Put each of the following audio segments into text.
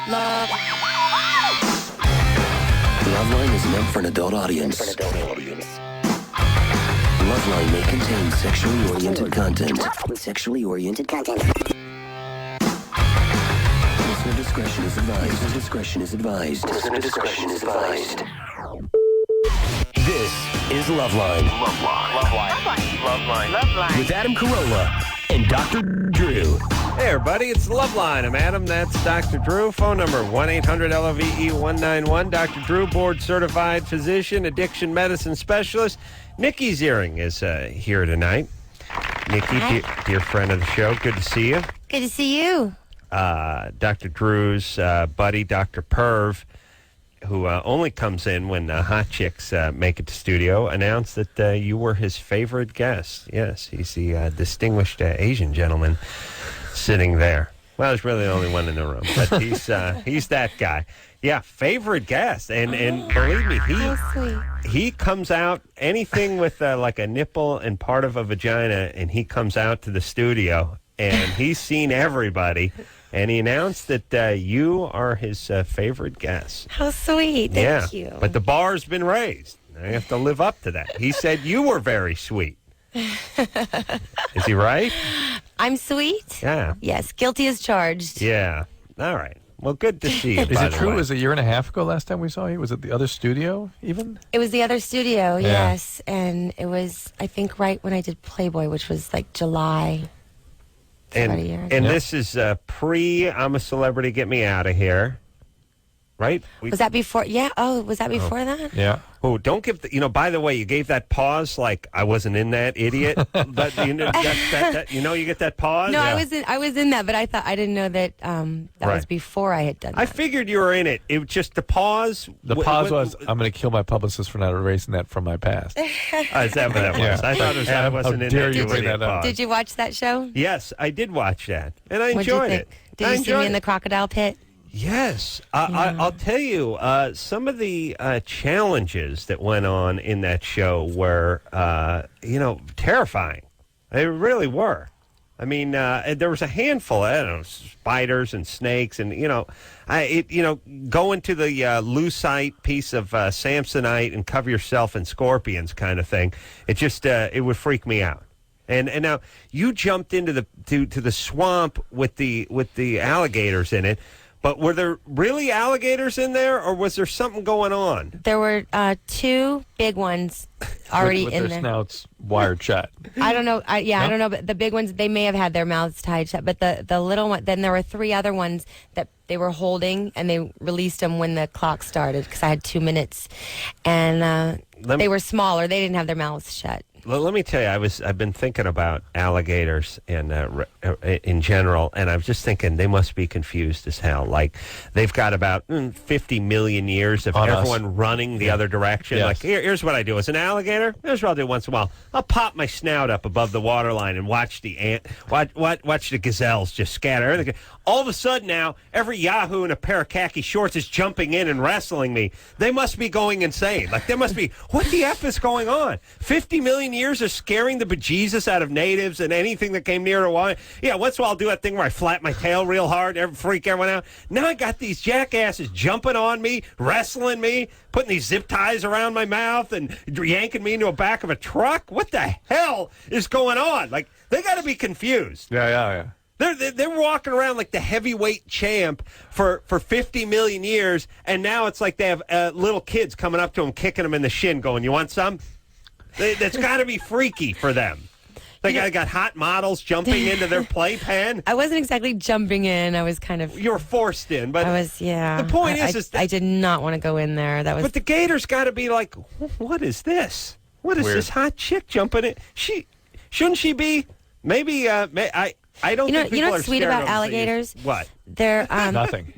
Loveline is meant for an adult audience. Loveline may contain sexually oriented content. Listener discretion is advised. This is Loveline. Loveline. With Adam Carolla and Dr. Drew. Hey, everybody, it's Loveline. I'm Adam. That's Dr. Drew. Phone number 1-800-LOVE-191. Dr. Drew, board-certified physician, addiction medicine specialist. Nikki Ziering is here tonight. Nikki, dear friend of the show, good to see you. Good to see you. Dr. Drew's buddy, Dr. Perv, who only comes in when hot chicks make it to studio, announced that you were his favorite guest. Yes, he's the distinguished Asian gentleman sitting there. Well, there's really the only one in the room, but he's that guy. Yeah, favorite guest, and believe me, he comes out anything with like a nipple and part of a vagina, and he comes out to the studio, and he's seen everybody, and he announced that you are his favorite guest. How sweet! Thank you. But the bar's been raised. I have to live up to that. He said you were very sweet. Is he right? I'm sweet? Yeah. Yes, guilty as charged. Yeah. All right. Well, good to see you. Is it true? It was a year and a half ago last time we saw you? Was it the other studio even? It was the other studio, yes. And it was, I think, right when I did Playboy, which was like July. About a year ago. And this is pre I'm a Celebrity, Get Me Out of Here. Right? Was that before? Yeah. Oh, was that before that? Yeah. Oh, don't give the, by the way, you gave that pause like I wasn't in that, idiot. But, you get that pause? No, yeah. I was in that, but I didn't know that was before I had done that. I figured you were in it. It was just the pause. The pause was, I'm going to kill my publicist for not erasing that from my past. Is that what that was? Yeah. I thought it was I wasn't in dare you bring that up. Did you watch that show? Yes, I did watch that. And I enjoyed it. Did you see me in the crocodile pit? Yes. I'll tell you, some of the challenges that went on in that show were, terrifying. They really were. I mean, there was a handful, I don't know, spiders and snakes and, go into the lucite piece of Samsonite and cover yourself in scorpions kind of thing. It just, it would freak me out. And now you jumped into the swamp with the alligators in it. But were there really alligators in there, or was there something going on? There were two big ones already with in their there. Snouts wired shut. I don't know. I don't know. But the big ones, they may have had their mouths tied shut. But the little one, then there were three other ones that they were holding, and they released them when the clock started because I had 2 minutes, and they were smaller. They didn't have their mouths shut. Let me tell you, I've been thinking about alligators in general, and I'm just thinking they must be confused as hell. Like, they've got about 50 million years of everyone running the other direction. Yes. Like, here's what I do. As an alligator, here's what I'll do once in a while. I'll pop my snout up above the waterline and watch the gazelles just scatter. All of a sudden now, every yahoo in a pair of khaki shorts is jumping in and wrestling me. They must be going insane. Like, there must be, what the F is going on? 50 million years of scaring the bejesus out of natives and anything that came near to water. Yeah, once in a while I'll do that thing where I flap my tail real hard, freak everyone out. Now I got these jackasses jumping on me, wrestling me, putting these zip ties around my mouth and yanking me into the back of a truck. What the hell is going on? Like, they got to be confused. Yeah. They're walking around like the heavyweight champ for 50 million years, and now it's like they have little kids coming up to them, kicking them in the shin, going, "You want some?" That's got to be freaky for them. They got hot models jumping into their playpen. I wasn't exactly jumping in. I was kind of... You were forced in, but... I was, yeah. The point is I did not want to go in there. But the gator's got to be like, what is this? What is this hot chick jumping in? Shouldn't she be... Maybe, I don't think people what's sweet about alligators? What? They're nothing.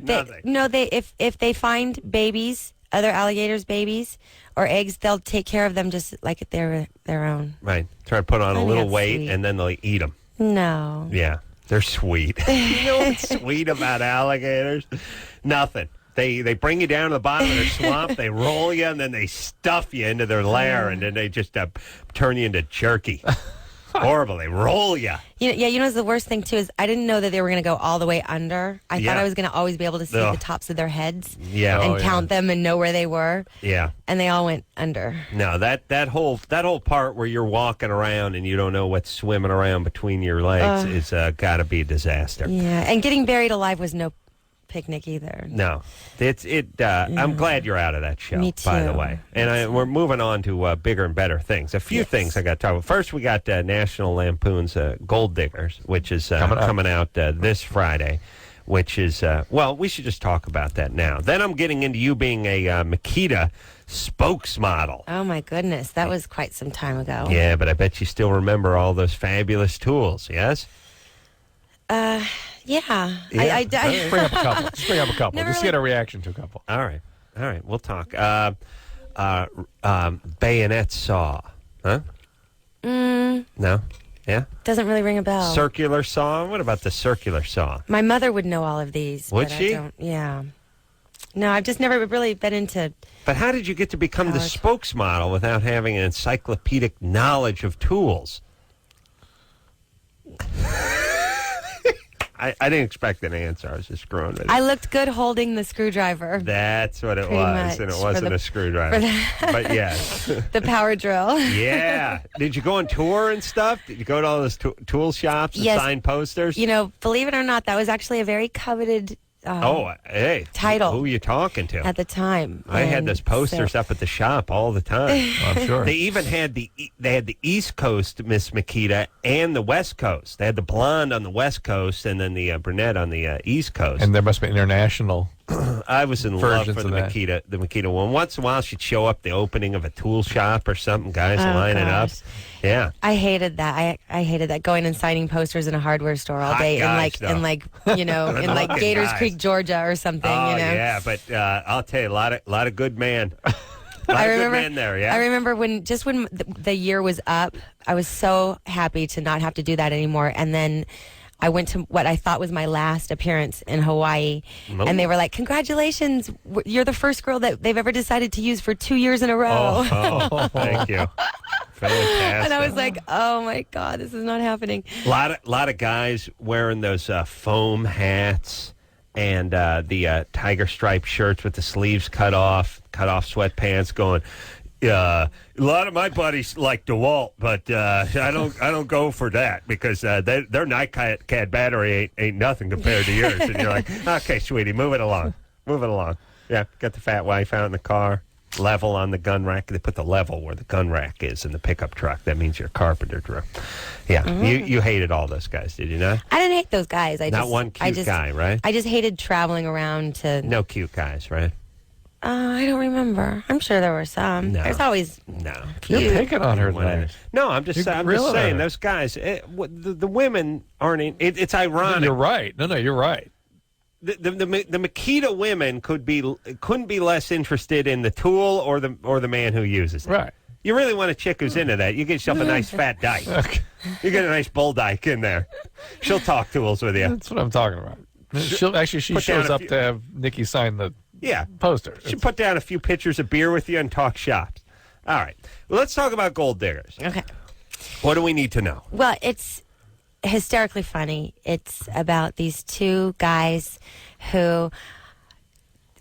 No, if they find babies, other alligators' babies or eggs, they'll take care of them just like they're their own. Right. Try to put on a little weight, sweet. And then they'll eat them. No. Yeah, they're sweet. You know what's sweet about alligators? Nothing. They bring you down to the bottom of their swamp, they roll you, and then they stuff you into their lair, and then they just turn you into jerky. Horrible. They roll you. You know, the worst thing, too, is I didn't know that they were going to go all the way under. I thought I was going to always be able to see the tops of their heads and count them and know where they were. Yeah. And they all went under. No, that whole part where you're walking around and you don't know what's swimming around between your legs is got to be a disaster. Yeah, and getting buried alive was no picnic either. No, I'm glad you're out of that show. Me too. By the way, and we're moving on to bigger and better things. A few things I got to talk about. First, we got National Lampoon's Gold Diggers, which is coming out this Friday. Which is we should just talk about that now. Then I'm getting into you being a Makita spokesmodel. Oh my goodness, that was quite some time ago. Yeah, but I bet you still remember all those fabulous tools. Yes. Yeah. I Just bring up a couple. Never Just get a reaction to a couple. All right. We'll talk. Bayonet saw. Huh? No? Yeah? Doesn't really ring a bell. Circular saw? What about the circular saw? My mother would know all of these. Would but she? I don't, yeah. No, I've just never really been into... But how did you get to become the spokesmodel without having an encyclopedic knowledge of tools? I didn't expect an answer. I was just screwing with it. I looked good holding the screwdriver. That's what it Pretty was, much. and it wasn't a screwdriver. But yes. The power drill. Yeah. Did you go on tour and stuff? Did you go to all those tool shops and sign posters? You know, believe it or not, that was actually a very coveted hey. title. Who are you talking to? At the time. I had those posters up at the shop all the time. I'm sure. They even had the East Coast Miss Makita and the West Coast. They had the blonde on the West Coast and then the brunette on the East Coast. And there must be international. I was in love for the that. Makita one. Once in a while, she'd show up at the opening of a tool shop or something. Guys lining up. Yeah, I hated that. I hated that going and signing posters in a hardware store all day in like you know in like Gators Creek, Georgia or something. Oh you know? yeah, but I'll tell you, a lot of good men. I remember there. Yeah, I remember when the year was up, I was so happy to not have to do that anymore, and then I went to what I thought was my last appearance in Hawaii, and they were like, "Congratulations, you're the first girl that they've ever decided to use for 2 years in a row." Oh, thank you. Fantastic. And I was like, "Oh my God, this is not happening." A lot of guys wearing those foam hats and the tiger stripe shirts with the sleeves cut off sweatpants, going. A lot of my buddies like DeWalt, but I don't go for that because their NiCad battery ain't nothing compared to yours. And you're like, okay, sweetie, move it along. Yeah, got the fat wife out in the car, level on the gun rack. They put the level where the gun rack is in the pickup truck. That means you're a carpenter, Drew. Yeah, you hated all those guys, did you not? I didn't hate those guys. One cute guy, right? I just hated traveling around to... No cute guys, right? I don't remember. I'm sure there were some. No. There's always You're picking on her tonight. tonight. No, I'm just saying those guys. The women aren't. It's ironic. You're right. No, you're right. The Makita women couldn't be less interested in the tool or the man who uses it. Right. You really want a chick who's into that. You get yourself a nice fat dyke. Okay. You get a nice bull dyke in there. She'll talk tools with you. That's what I'm talking about. She shows up to have Nikki sign the poster. She'll put down a few pitchers of beer with you and talk shops. All right. Well, let's talk about gold diggers. Okay. What do we need to know? Well, it's hysterically funny. It's about these two guys who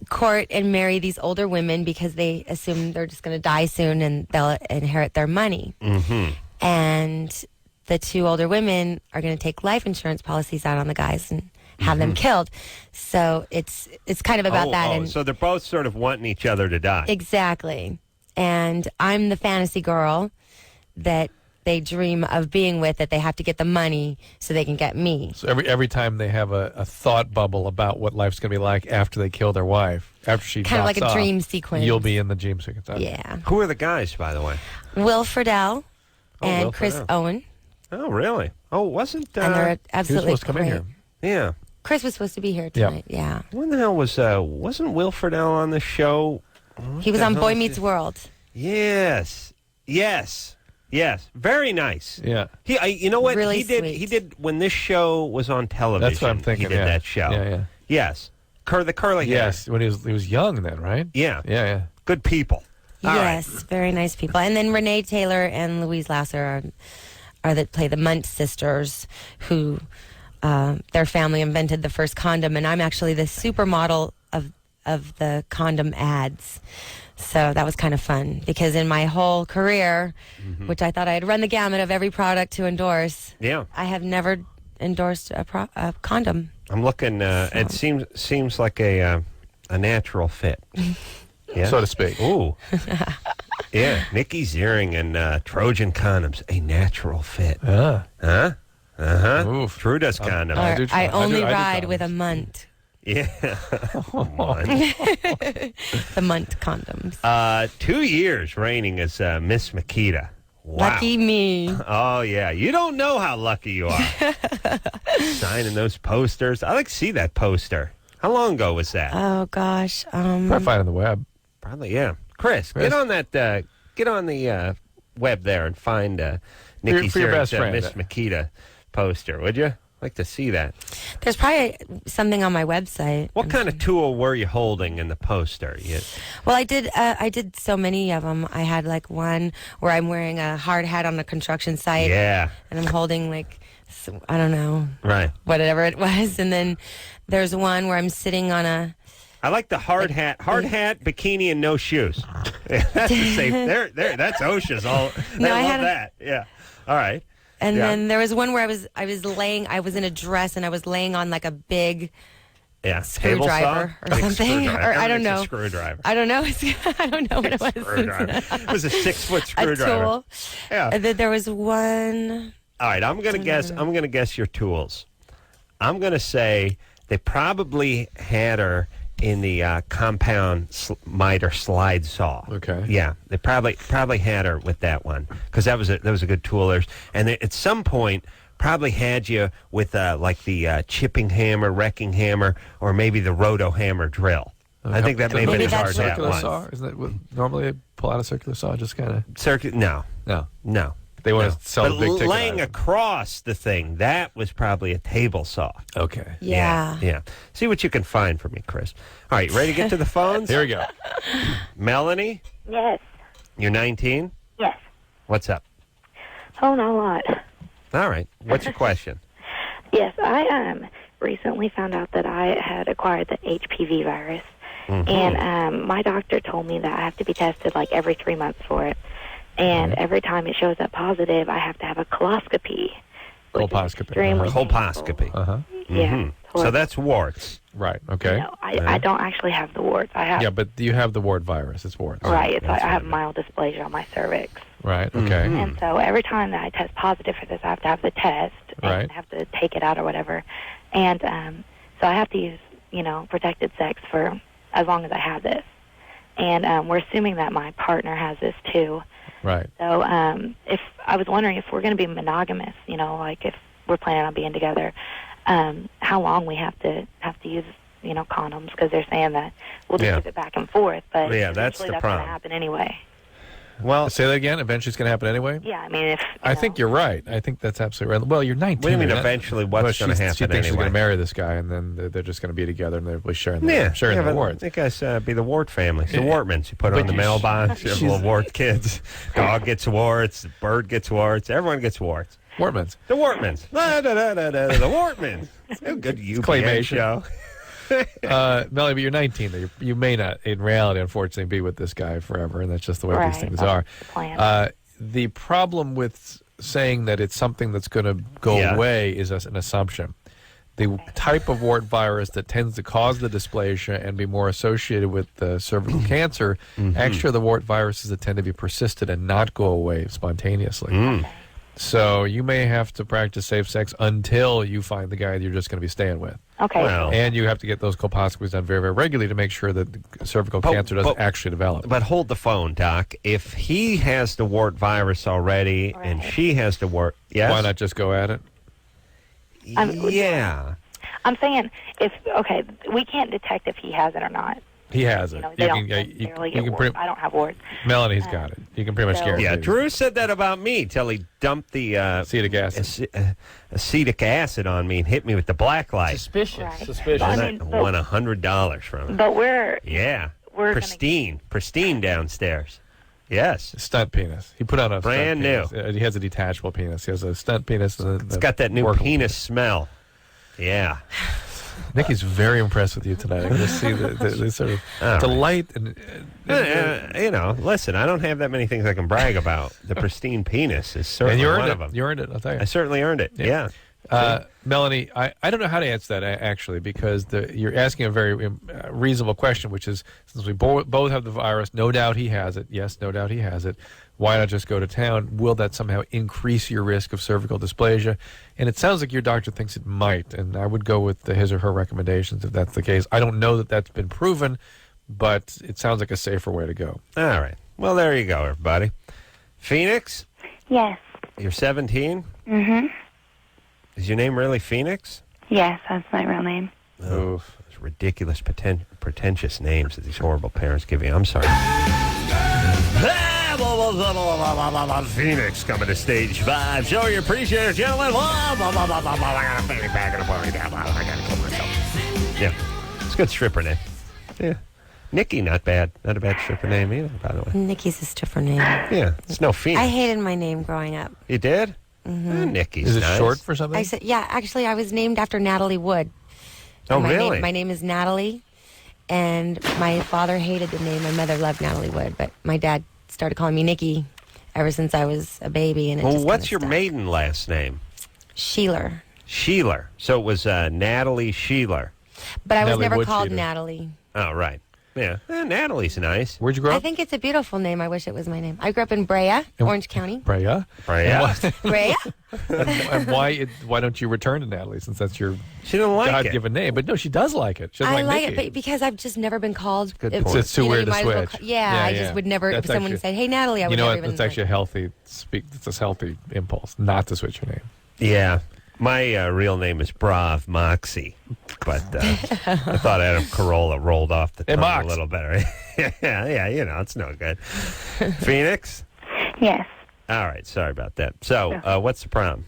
court and marry these older women because they assume they're just going to die soon and they'll inherit their money. Mm-hmm. And the two older women are going to take life insurance policies out on the guys and have them killed. So it's kind of about that. And so they're both sort of wanting each other to die. Exactly. And I'm the fantasy girl that they dream of being with, that they have to get the money so they can get me. So every time they have a thought bubble about what life's going to be like after they kill their wife, after she kind of like drops a dream off, sequence. You'll be in the dream sequence. Yeah. Who are the guys, by the way? Will Friedle and Will Chris Friedle. Owen. Oh, really? Oh, wasn't... And they're He was absolutely supposed to come in great. here. Yeah. Chris was supposed to be here tonight. Yeah. When the hell wasn't Will Friedle on the show? He was on Boy Meets World. Yes. Very nice. Yeah. You know what? Really He sweet. did when this show was on television. That's what I'm thinking. He did that show. Yeah. Yes. The curly hair. Yes, when he was young then, right? Yeah. Yeah. Good people. All Yes, very nice people. And then Renee Taylor and Louise Lasser are or that play the Munt sisters, who their family invented the first condom, and I'm actually the supermodel of the condom ads. So that was kind of fun because in my whole career, which I thought I had run the gamut of every product to endorse, I have never endorsed a condom. I'm looking. It seems like a natural fit, so to speak. Ooh, yeah. Nikki Ziering and Trojan condoms, a natural fit. Oof. True does condoms. I only ride with a Munt. Yeah. The Munt condoms. 2 years reigning as Miss Makita. Wow. Lucky me. Oh, yeah. You don't know how lucky you are. Signing those posters. I like to see that poster. How long ago was that? Oh, gosh. Probably find on the web. Probably, yeah. Chris, get on that. Get on the web there and find Nikki for your best Ziering's friend. Miss Makita poster, would you? Like to see that. There's probably something on my website. What kind of tool were you holding in the poster? Well, I did so many of them. I had like one where I'm wearing a hard hat on a construction site. Yeah. And I'm holding like, I don't know. Right. Whatever it was. And then there's one where I'm sitting on a... I like the hard hat, bikini, and no shoes. That's safe. There. That's OSHA's. I love that. Yeah. All right. And then there was one where I was in a dress and I was laying on like a big screwdriver or something. Or I don't know. Screwdriver. I don't know. I don't know what it was. It was a 6-foot screwdriver. A tool. Yeah. And then there was one. All right. I'm gonna guess your tools. I'm gonna say they probably had her in the compound miter slide saw. Okay. Yeah, they probably had her with that one because that was a good tool. And they, at some point probably had you with like the chipping hammer, wrecking hammer, or maybe the roto hammer drill. I think that maybe the hard hat circular one. saw. Isn't that what normally they pull out a circular saw? Just kind of No. They want to sell but the big ticket laying item. across the thing, that was probably a table saw. Okay. Yeah. See what you can find for me, Chris. All right, ready to get to the phones? Here we go. Melanie, Yes. you're 19? Yes. What's up? Oh, not a lot. All right. What's your question? Yes, I recently found out that I had acquired the HPV virus, and my doctor told me that I have to be tested like every 3 months for it, and every time it shows up positive, I have to have a colposcopy. Colposcopy. Colposcopy. Yeah. So that's warts. Right. Okay. No, I don't actually have the warts. I have. Yeah, but you have the wart virus. It's warts. Right. I have mild dysplasia on my cervix. Right. Okay. And so every time that I test positive for this, I have to have the test and have to take it out or whatever. And so I have to use, protected sex for as long as I have this. And we're assuming that my partner has this too. Right. So if I was wondering if we're going to be monogamous, like if we're planning on being together, how long we have to use, condoms, because they're saying that we'll just use it back and forth, but that's the that's problem. going to happen anyway. Well, say that again. Eventually, it's going to happen anyway. Yeah, I mean, if I think you're right. I think that's absolutely right. Well, you're 19. What do you mean eventually? What's going to happen? She thinks she's going to marry this guy, and then they're just going to be together, and they're sharing the warts. I guess be the wart family. It's the Wartmans. You put on the mailbox. You have little wart kids. Dog gets warts. Bird gets warts. Everyone gets warts. Wartmans. The Wartmans. The Wartmans. A good UPN show. Melanie, but you're 19. You may not, in reality, unfortunately, be with this guy forever, and that's just the way these things are. The problem with saying that it's something that's going to go away is an assumption. The type of wart virus that tends to cause the dysplasia and be more associated with the cervical cancer, actually, the wart viruses that tend to be persistent and not go away spontaneously. So you may have to practice safe sex until you find the guy that you're just going to be staying with. Okay. Well, and you have to get those colposcopies done very, very regularly to make sure that the cervical cancer doesn't actually develop. But hold the phone, Doc. If he has the wart virus already and she has the wart, why not just go at it? I'm saying we can't detect if he has it or not. He has it. They don't necessarily get warts. I don't have warts. Melanie's got it. You can pretty much guarantee. Yeah, Drew said that about me till he dumped the acetic acid. Acetic acid on me and hit me with the black light. Suspicious. Right. Suspicious. I won $100 from him. But we're pristine downstairs. Yes. Stunt penis. He put on a brand new. He has a detachable penis. He has a stunt penis. It's got that new penis smell. Yeah. Nikki's very impressed with you tonight. I can just see the sort of delight. Listen, I don't have that many things I can brag about. The pristine penis is certainly one of them. You earned it, I'll tell you. I certainly earned it, yeah. Melanie, I don't know how to answer that, actually, because you're asking a very reasonable question, which is, since we both have the virus, no doubt he has it. Yes, no doubt he has it. Why not just go to town? Will that somehow increase your risk of cervical dysplasia? And it sounds like your doctor thinks it might, and I would go with his or her recommendations if that's the case. I don't know that that's been proven, but it sounds like a safer way to go. All right. Well, there you go, everybody. Phoenix? Yes. You're 17? Mm-hmm. Is your name really Phoenix? Yes, that's my real name. Oh, those ridiculous, pretentious names that these horrible parents give you. I'm sorry. Phoenix coming to stage 5. Show you appreciate it, gentlemen. I got a fanny pack and a ponytail. I got to kill myself. Yeah. It's a good stripper name. Yeah. Nikki, not bad. Not a bad stripper name either, by the way. Nikki's a stripper name. Yeah. It's no Phoenix. I hated my name growing up. You did? Mm-hmm. Nikki's Is it nice. short for something? Actually, I was named after Natalie Wood. Oh, really? My name is Natalie, and my father hated the name. My mother loved Natalie Wood, but my dad started calling me Nikki ever since I was a baby. And what's your maiden last name? Sheeler. Sheeler. So it was Natalie Sheeler. But I was Natalie never Wood called Sheeler. Natalie. Oh, right. Yeah. Natalie's nice. Where'd you grow up? I think it's a beautiful name. I wish it was my name. I grew up in Brea, Orange County. Brea. Brea? And why don't you return to Natalie, since that's your She didn't like it. God-given name? But no, she does like it. She doesn't I like Nikki. it, but because I've just never been called. Good point. It's too weird you to might as well switch. I just would never. That's If someone actually- said, "Hey, Natalie," I would you know never what? even. It's actually a healthy It's a healthy impulse not to switch your name. Yeah. My real name is Brav Moxie, but I thought Adam Carolla rolled off the tongue a little better. yeah, it's no good. Phoenix? Yes. All right, sorry about that. So, what's the problem?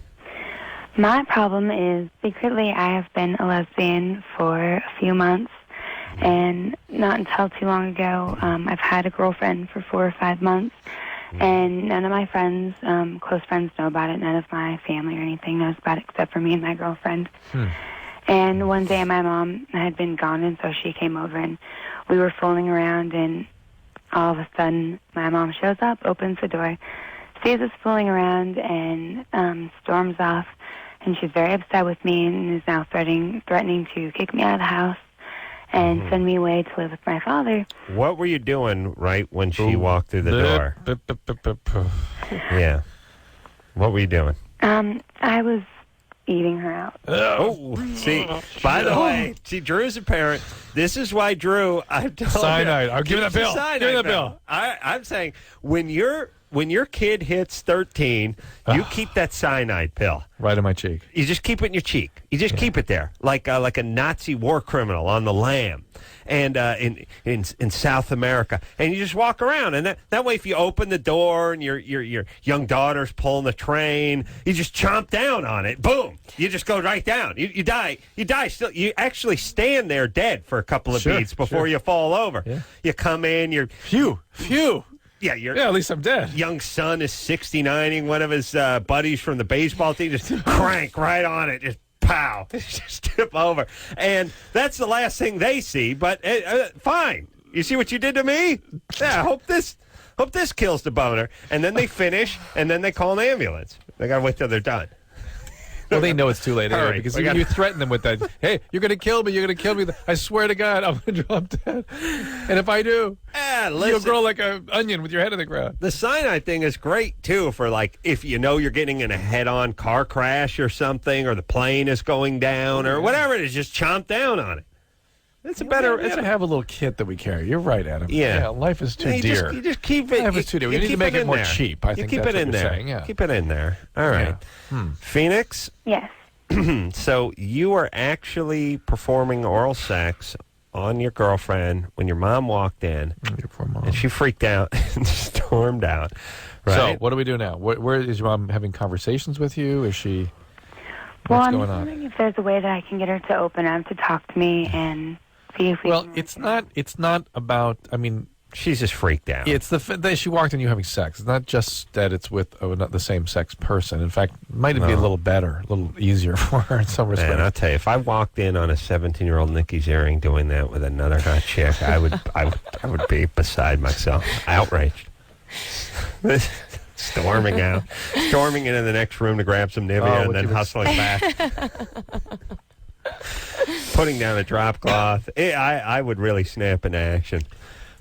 My problem is, secretly, I have been a lesbian for a few months, and not until too long ago, I've had a girlfriend for 4 or 5 months, and none of my friends, close friends, know about it. None of my family or anything knows about it except for me and my girlfriend. And one day my mom had been gone, and so she came over, and we were fooling around, and all of a sudden my mom shows up, opens the door, sees us fooling around, and storms off. And she's very upset with me and is now threatening to kick me out of the house and send me away to live with my father. What were you doing right when she walked through the door? Yeah. What were you doing? I was eating her out. Oh, see, by the way, Drew's a parent. This is why Drew, I've told Cyanide. I'll give you that bill. Give me that bill. I'm saying, when your kid hits 13, you keep that cyanide pill. Right in my cheek. You just keep it in your cheek. You just keep it there, like a Nazi war criminal on the lam, and in South America, and you just walk around, and that way, if you open the door and your young daughter's pulling the train, you just chomp down on it. Boom! You just go right down. You die. You die. Still, you actually stand there dead for a couple of beats before you fall over. Yeah. You come in. You're Phew. Yeah, at least I'm dead. Young son is 69ing one of his buddies from the baseball team. Just crank right on it. Just pow. Just tip over. And that's the last thing they see. But fine. You see what you did to me? Yeah, hope this kills the boner. And then they finish, and then they call an ambulance. They got to wait till they're done. Well, they know it's too late anyway, Hurry. because you threaten them with that. Hey, you're going to kill me. You're going to kill me. I swear to God, I'm going to drop dead. And if I do, you'll grow like an onion with your head in the ground. The cyanide thing is great, too, for like if you know you're getting in a head-on car crash or something, or the plane is going down, or whatever it is, just chomp down on it. It's a better. We got to have a little kit that we carry. You're right, Adam. Yeah. Life is too dear. You just keep it. Life is too dear. We need to make it more cheap. I think keep that's it in what you're there. saying, yeah. Keep it in there. All right. Phoenix. Yes. So you were actually performing oral sex on your girlfriend when your mom walked in, Your poor mom. and she freaked out and stormed out. Right? So what do we do now? Where is your mom having conversations with you? Is she? Well, What's I'm going just on? wondering if there's a way that I can get her to open up, to talk to me, and see if we Well, can... it's not about. I mean, She's just freaked out. It's that she walked in you having sex. It's not just that it's with not the same sex person. In fact, it might be a little better, a little easier for her in some respects. Man, I'll tell you, if I walked in on a 17-year-old Nikki Ziering doing that with another hot chick, I would be beside myself, outraged. Storming into the next room to grab some Nivea and then hustling back. Putting down a drop cloth. I would really snap into action.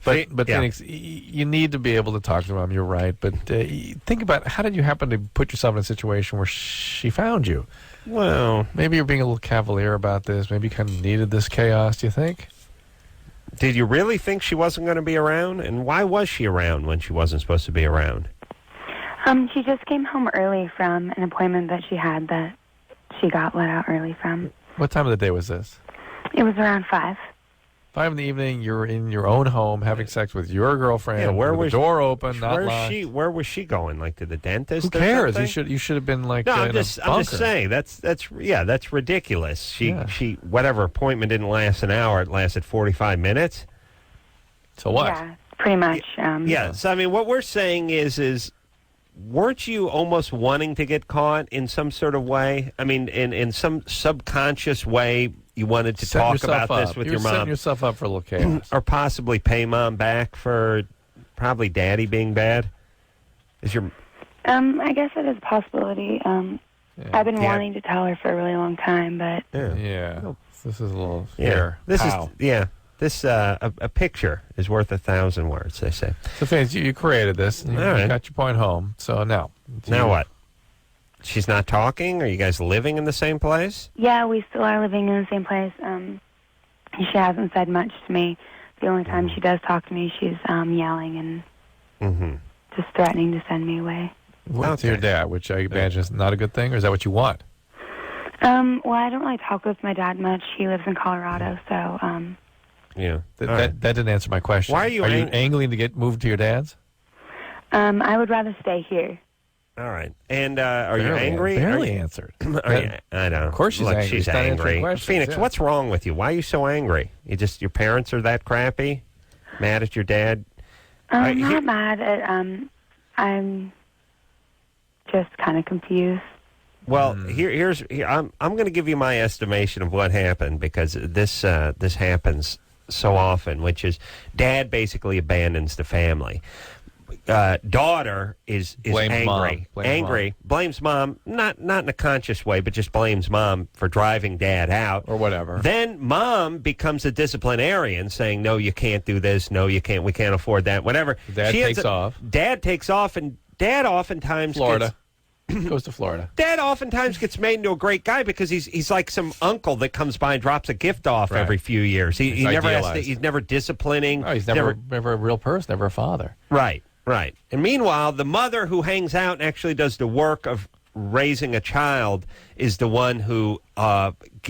But Phoenix, you need to be able to talk to Mom. You're right. But think about, how did you happen to put yourself in a situation where she found you? Well, maybe you're being a little cavalier about this. Maybe you kind of needed this chaos, do you think? Did you really think she wasn't going to be around? And why was she around when she wasn't supposed to be around? She just came home early from an appointment that she had that she got let out early from. What time of the day was this? It was around 5. 5 in the evening, you're in your own home having sex with your girlfriend. Where with was the door open, not locked. Where was she going? Like to the dentist? Who cares? You should have been like. No, I'm just saying that's ridiculous. She whatever appointment didn't last an hour, it lasted 45 minutes. So what? Yeah, pretty much. So I mean, what we're saying is. Weren't you almost wanting to get caught in some sort of way? I mean, in some subconscious way, you wanted to talk about this with your mom. Setting yourself up for a little chaos. Or possibly pay Mom back for probably Daddy being bad? Is your... I guess it is a possibility. I've been wanting to tell her for a really long time, but... Yeah. This is a little... This a picture is worth 1,000 words, they say. So, fans, you created this. You got your point home. So now what? She's not talking? Are you guys living in the same place? Yeah, we still are living in the same place. She hasn't said much to me. The only time she does talk to me, she's yelling and just threatening to send me away. To your dad, which I imagine is not a good thing, or is that what you want? Well, I don't really talk with my dad much. He lives in Colorado, so... Yeah. That didn't answer my question. Why are you angling to get moved to your dad's? I would rather stay here. All right. And are you angry? Barely answered. I know. Of course she's angry. She's angry. Phoenix, what's wrong with you? Why are you so angry? Your parents are that crappy? Mad at your dad? I'm not mad at, I'm just kind of confused. Well, here I'm going to give you my estimation of what happened, because this happens so often, which is Dad basically abandons the family. Daughter is angry, blames Mom, not in a conscious way, but just blames Mom for driving Dad out or whatever. Then Mom becomes a disciplinarian, saying, "No, you can't do this. No, you can't. We can't afford that. Whatever." Dad takes off. Dad takes off, and Dad oftentimes Florida. Goes to Florida. Dad oftentimes gets made into a great guy because he's like some uncle that comes by and drops a gift off every few years. He never he's never disciplining. Oh, he's never a real person, never a father. Right. And meanwhile, the mother who hangs out and actually does the work of raising a child is the one who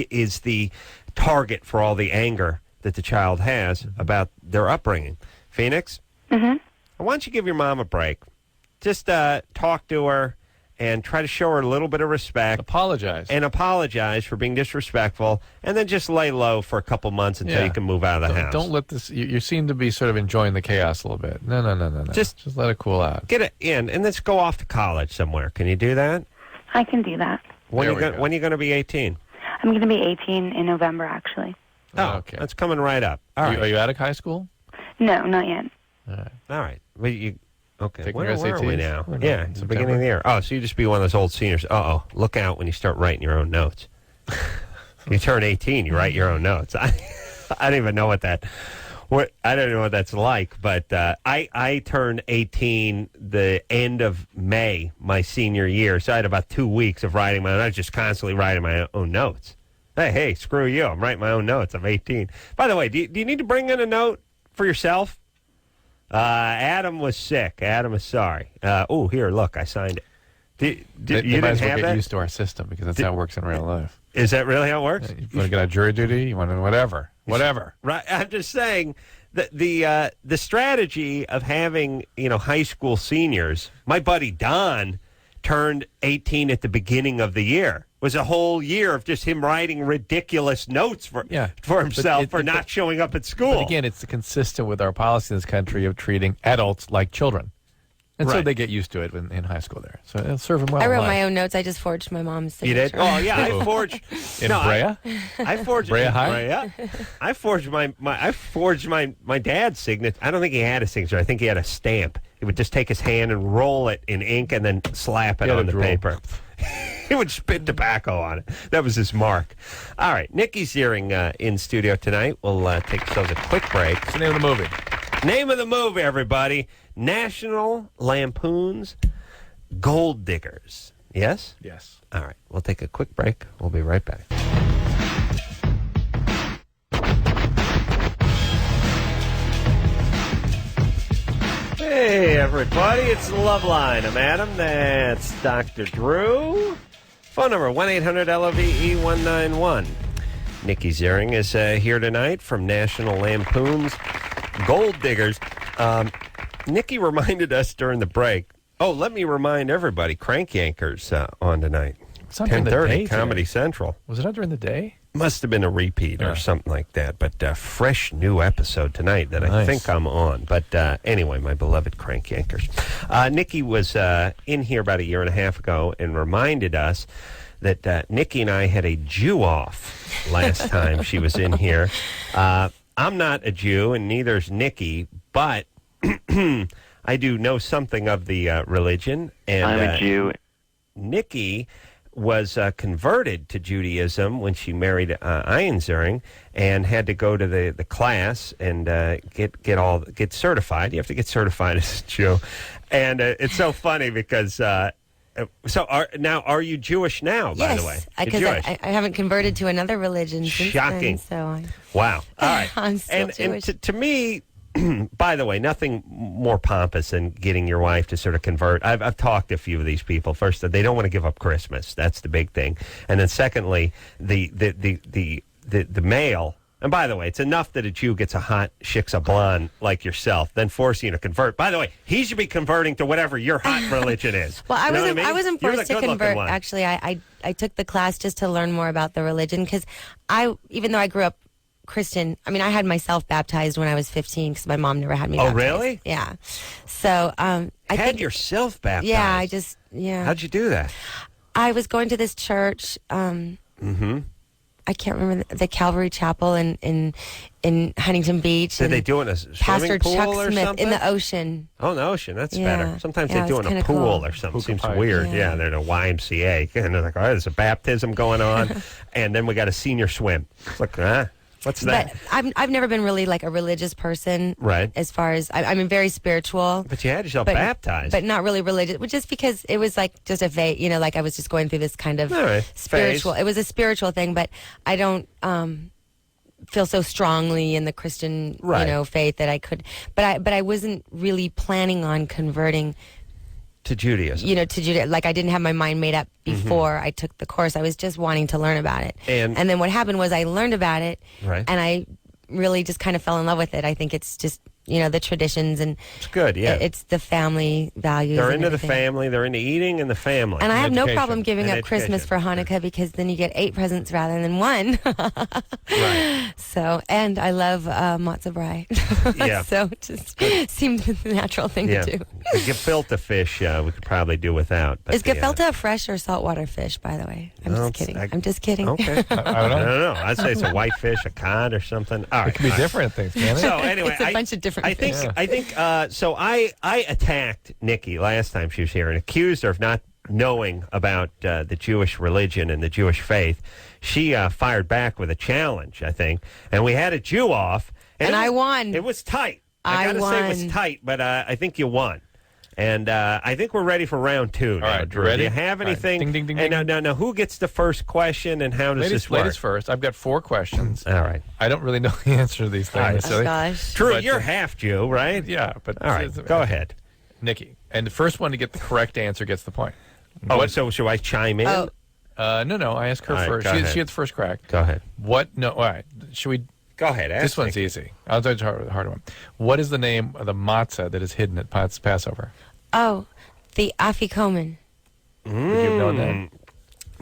is the target for all the anger that the child has about their upbringing. Phoenix? Mm-hmm. Why don't you give your mom a break? Just talk to her and try to show her a little bit of respect. Apologize for being disrespectful, and then just lay low for a couple months until you can move out of the house. Don't let this... You seem to be sort of enjoying the chaos a little bit. No. Just let it cool out. Get it in, and let's go off to college somewhere. Can you do that? I can do that. When are you going to be 18? I'm going to be 18 in November, actually. Oh, okay. That's coming right up. All right. Are you out of high school? No, not yet. All right. Well, okay, where are we now? Yeah, it's the beginning of the year. Oh, so you just be one of those old seniors. Look out when you start writing your own notes. You turn 18, you write your own notes. I don't even know I don't know what that's like, but I turned 18 the end of May, my senior year, so I had about 2 weeks of writing my own. I was just constantly writing my own notes. Hey, screw you. I'm writing my own notes. I'm 18. By the way, do you need to bring in a note for yourself? Adam was sick. Adam is sorry. Here, look, I signed it. You might as well get used to our system, because that's how it works in real life. Is that really how it works? You want to get on jury duty? You want to whatever. Right. I'm just saying that the strategy of having high school seniors. My buddy Don turned 18 at the beginning of the year. was a whole year of just him writing ridiculous notes for himself for not showing up at school. But again, it's consistent with our policy in this country of treating adults like children. And so they get used to it in high school there. So it'll serve them well. I wrote my own notes. I just forged my mom's signature. You did? Oh, yeah. I forged. In Brea? I forged. Brea High? Brea. I forged my dad's signature. I don't think he had a signature. I think he had a stamp. He would just take his hand and roll it in ink and then slap it on the paper. He would spit tobacco on it. That was his mark. All right. Nikki Ziering in studio tonight. We'll take ourselves a quick break. What's the name of the movie? Name of the movie, everybody. National Lampoon's Gold Diggers. Yes? Yes. All right. We'll take a quick break. We'll be right back. Hey, everybody. It's Loveline. I'm Adam. That's Dr. Drew. Phone number 1-800-LOVE-191. Nikki Ziering is here tonight from National Lampoon's Gold Diggers. Nikki reminded us during the break. Oh, let me remind everybody, Crank Yankers on tonight. It's not during the 10:30, day Comedy today. Central. Was it not during the day? Must have been a repeat or something like that. But fresh new episode tonight that I think I'm on. But anyway, my beloved Crank Yankers. Nikki was in here about a year and a half ago and reminded us that Nikki and I had a Jew off last time she was in here. I'm not a Jew, and neither's Nikki, but I do know something of the religion. And I'm a Jew. Nikki was converted to Judaism when she married Ian Ziering and had to go to the class and get certified. You have to get certified as a Jew. And it's so funny because... are you Jewish now, by the way? Yes, because I haven't converted to another religion since Shocking. then. So wow. All right. I'm still Jewish. And to me, by the way, nothing more pompous than getting your wife to sort of convert. I've talked to a few of these people. First, they don't want to give up Christmas. That's the big thing. And then secondly, the male. And by the way, it's enough that a Jew gets a hot shiksa blonde like yourself, then force you to convert. By the way, he should be converting to whatever your hot religion is. Well, I wasn't You're forced the to convert. Actually, I took the class just to learn more about the religion because even though I grew up Christian, I mean, I had myself baptized when I was 15 because my mom never had me baptized. Oh, really? Yeah. So I had yourself baptized? Yeah, How'd you do that? I was going to this church. I can't remember the Calvary Chapel in Huntington Beach. Did they do it in a swimming pool Chuck or Smith something? In the ocean. Oh, in the ocean. That's Yeah. better. Sometimes Yeah, they do it it's in a kinda pool cool. or something. Seems Hookah weird. Yeah. Yeah, they're in a YMCA. And they're like, all right, there's a baptism going on. And then we got a senior swim. It's like, what's that? But I've never been really like a religious person. Right. As far as, I'm very spiritual. But you had yourself baptized. But not really religious. Just because it was like just a faith, like I was just going through this kind of All right. spiritual. Phase. It was a spiritual thing, but I don't feel so strongly in the Christian, faith that I could. But I wasn't really planning on converting to Judaism. to Judaism. Like I didn't have my mind made up before I took the course. I was just wanting to learn about it. And then what happened was I learned about it, Right. and I really just kind of fell in love with it. I think it's just the traditions and It's good, yeah. it's the family values. They're and into the everything. family. They're into eating and the family. And I have no education. problem giving And up Christmas for education. Hanukkah because then you get 8 presents rather than 1. Right. So, and I love matzo brie. Yeah. So it just seemed the natural thing Yeah. to do. The gefilte fish we could probably do without. But Is gefilte a fresh or saltwater fish, by the way? I'm Well, just kidding. I- I'm just kidding. Okay. I don't I know. don't know. I'd say it's a white fish, a cod, or something. All right. It could be different things, can't it? So anyway, It's a bunch of different I think fish. I think so. I attacked Nikki last time she was here and accused her of not knowing about the Jewish religion and the Jewish faith. She fired back with a challenge, I think, and we had a Jew off, And I won. It was tight. I gotta say it was won. tight, but I think you won. And I think we're ready for round 2. All right, Drew. ready? Do you have All right. anything? Ding, ding, ding, And ding. now, who gets the first question, and how does this work? Ladies first. I've got 4 questions. All right. I don't really know the answer to these things. right. necessarily. Gosh. Drew, But, you're half Jew, right? Yeah, but All right, go ahead. Nikki. And the first one to get the correct answer gets the point. Oh, so should I chime in? Oh. No, I asked her All right, first. go She ahead. had the first crack. Go ahead. What? No, all right. Should we? Go ahead. Ask This one's me. easy. I'll tell you the harder one. What is the name of the matzah that is hidden at Passover? Oh, the afikomen. Would you have known that?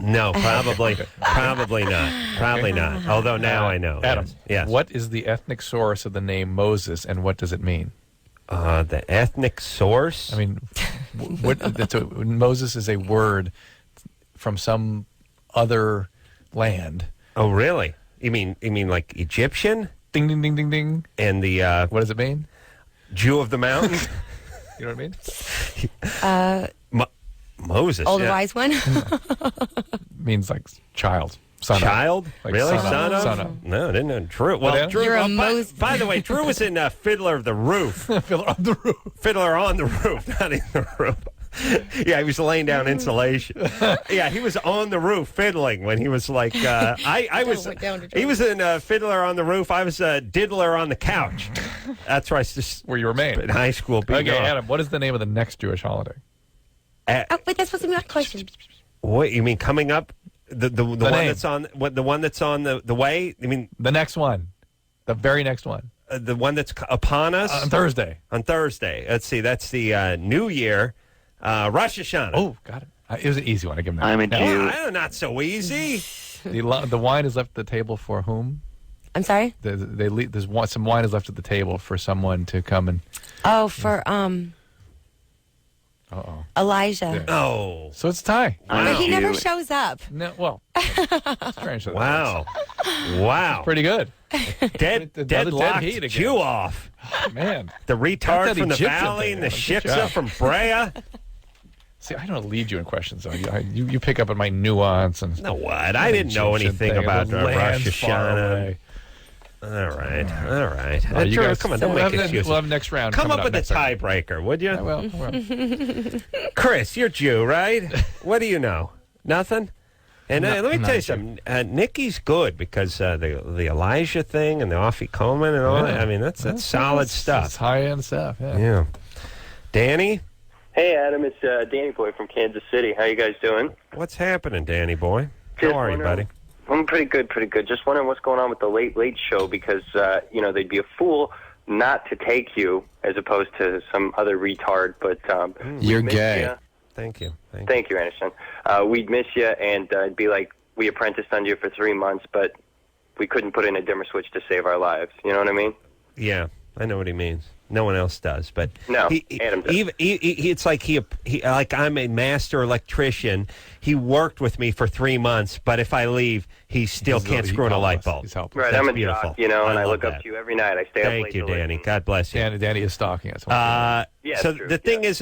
No, probably not. Probably not. Although now I know. Adam, Yes. what is the ethnic source of the name Moses, and what does it mean? The ethnic source? I mean, Moses is a word from some other land. Oh, really? You mean like Egyptian? Ding, ding, ding, ding, ding. And the What does it mean? Jew of the mountain? You know what I mean? Moses. Old wise one. Means like child. Son Child? of. Like Really? Son of. Son of? No, I didn't know. Drew. Well, What, Drew. You're a By the way, Drew was in Fiddler of the Roof. Fiddler on the roof. Fiddler on the Roof, not in the roof. Yeah, he was laying down insulation. Yeah, he was on the roof fiddling when he was like, I was. He was in Fiddler on the Roof. I was Diddler on the couch. That's where I just Where you remain. in high school. Okay, Adam, what is the name of the next Jewish holiday? Oh, wait, that's supposed to be my question. What you mean coming up? The one name. that's on the one that's on the way. You mean The next one. The very next one. the one that's upon us On Thursday. On Thursday. Let's see. That's the New Year, Rosh Hashanah. Oh, got it. It was an easy one. I give him that. I'm a Now, Jew. Not so easy. The wine is left at the table for whom? I'm sorry? Some wine is left at the table for someone to come and... Oh, for Uh-oh. Elijah. Yeah. Oh, So it's a tie. But he Jew. never shows up. No, well, it's strange. that wow, that's wow. pretty good. Dead Dead locked heat again. Jew off. Man. The Got retard that from the Egyptian valley thing and the down. Good shiksa job. from Brea. See, I don't lead you in questions, though. You pick up on my nuance. And No, what? I didn't know Egyptian anything thing, about the Rosh land's far Hashanah. away. All right. Oh, you Drew, guys- come on, don't we'll make have excuses. We'll have next round. Come coming up with a next round. tiebreaker, would you? I will. Chris, you're Jew, right? What do you know? Nothing? And let me I'm tell you not something. Nikki's good because the Elijah thing and the Afikoman and all that. I mean, that's solid It's stuff. high-end stuff, yeah. Yeah. Danny? Hey, Adam, it's Danny Boy from Kansas City. How you guys doing? What's happening, Danny boy? Just How are you, wondering- buddy? I'm pretty good. Just wondering what's going on with the Late Late Show because, they'd be a fool not to take you as opposed to some other retard. But You're we'd miss gay. ya. Thank you. Thank you, Anderson. We'd miss you, and it'd be like we apprenticed under you for 3 months, but we couldn't put in a dimmer switch to save our lives. You know what I mean? Yeah, I know what he means. No one else does, but No, Adam does. It's like he like I'm a master electrician. He worked with me for 3 months, but if I leave, he still can't screw in a light bulb. He's helpless. Right, That's I'm a beautiful. jock, and I love look that. up to you every night. I stay up Thank late you, to Danny. listen. God bless you. Danny is stalking us. Yeah, So true. the thing is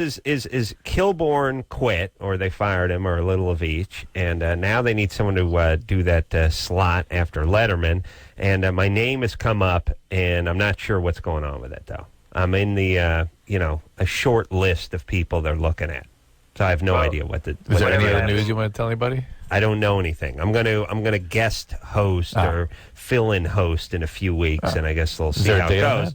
Kilborn quit, or they fired him, or a little of each, and now they need someone to do that slot after Letterman. And my name has come up, and I'm not sure what's going on with it, though. I'm in the a short list of people they're looking at, so I have no idea what the. Is there what any the- other news you want to tell anybody? I don't know anything. I'm gonna guest host or fill-in host in a few weeks, and I guess we'll see there a how it date on goes.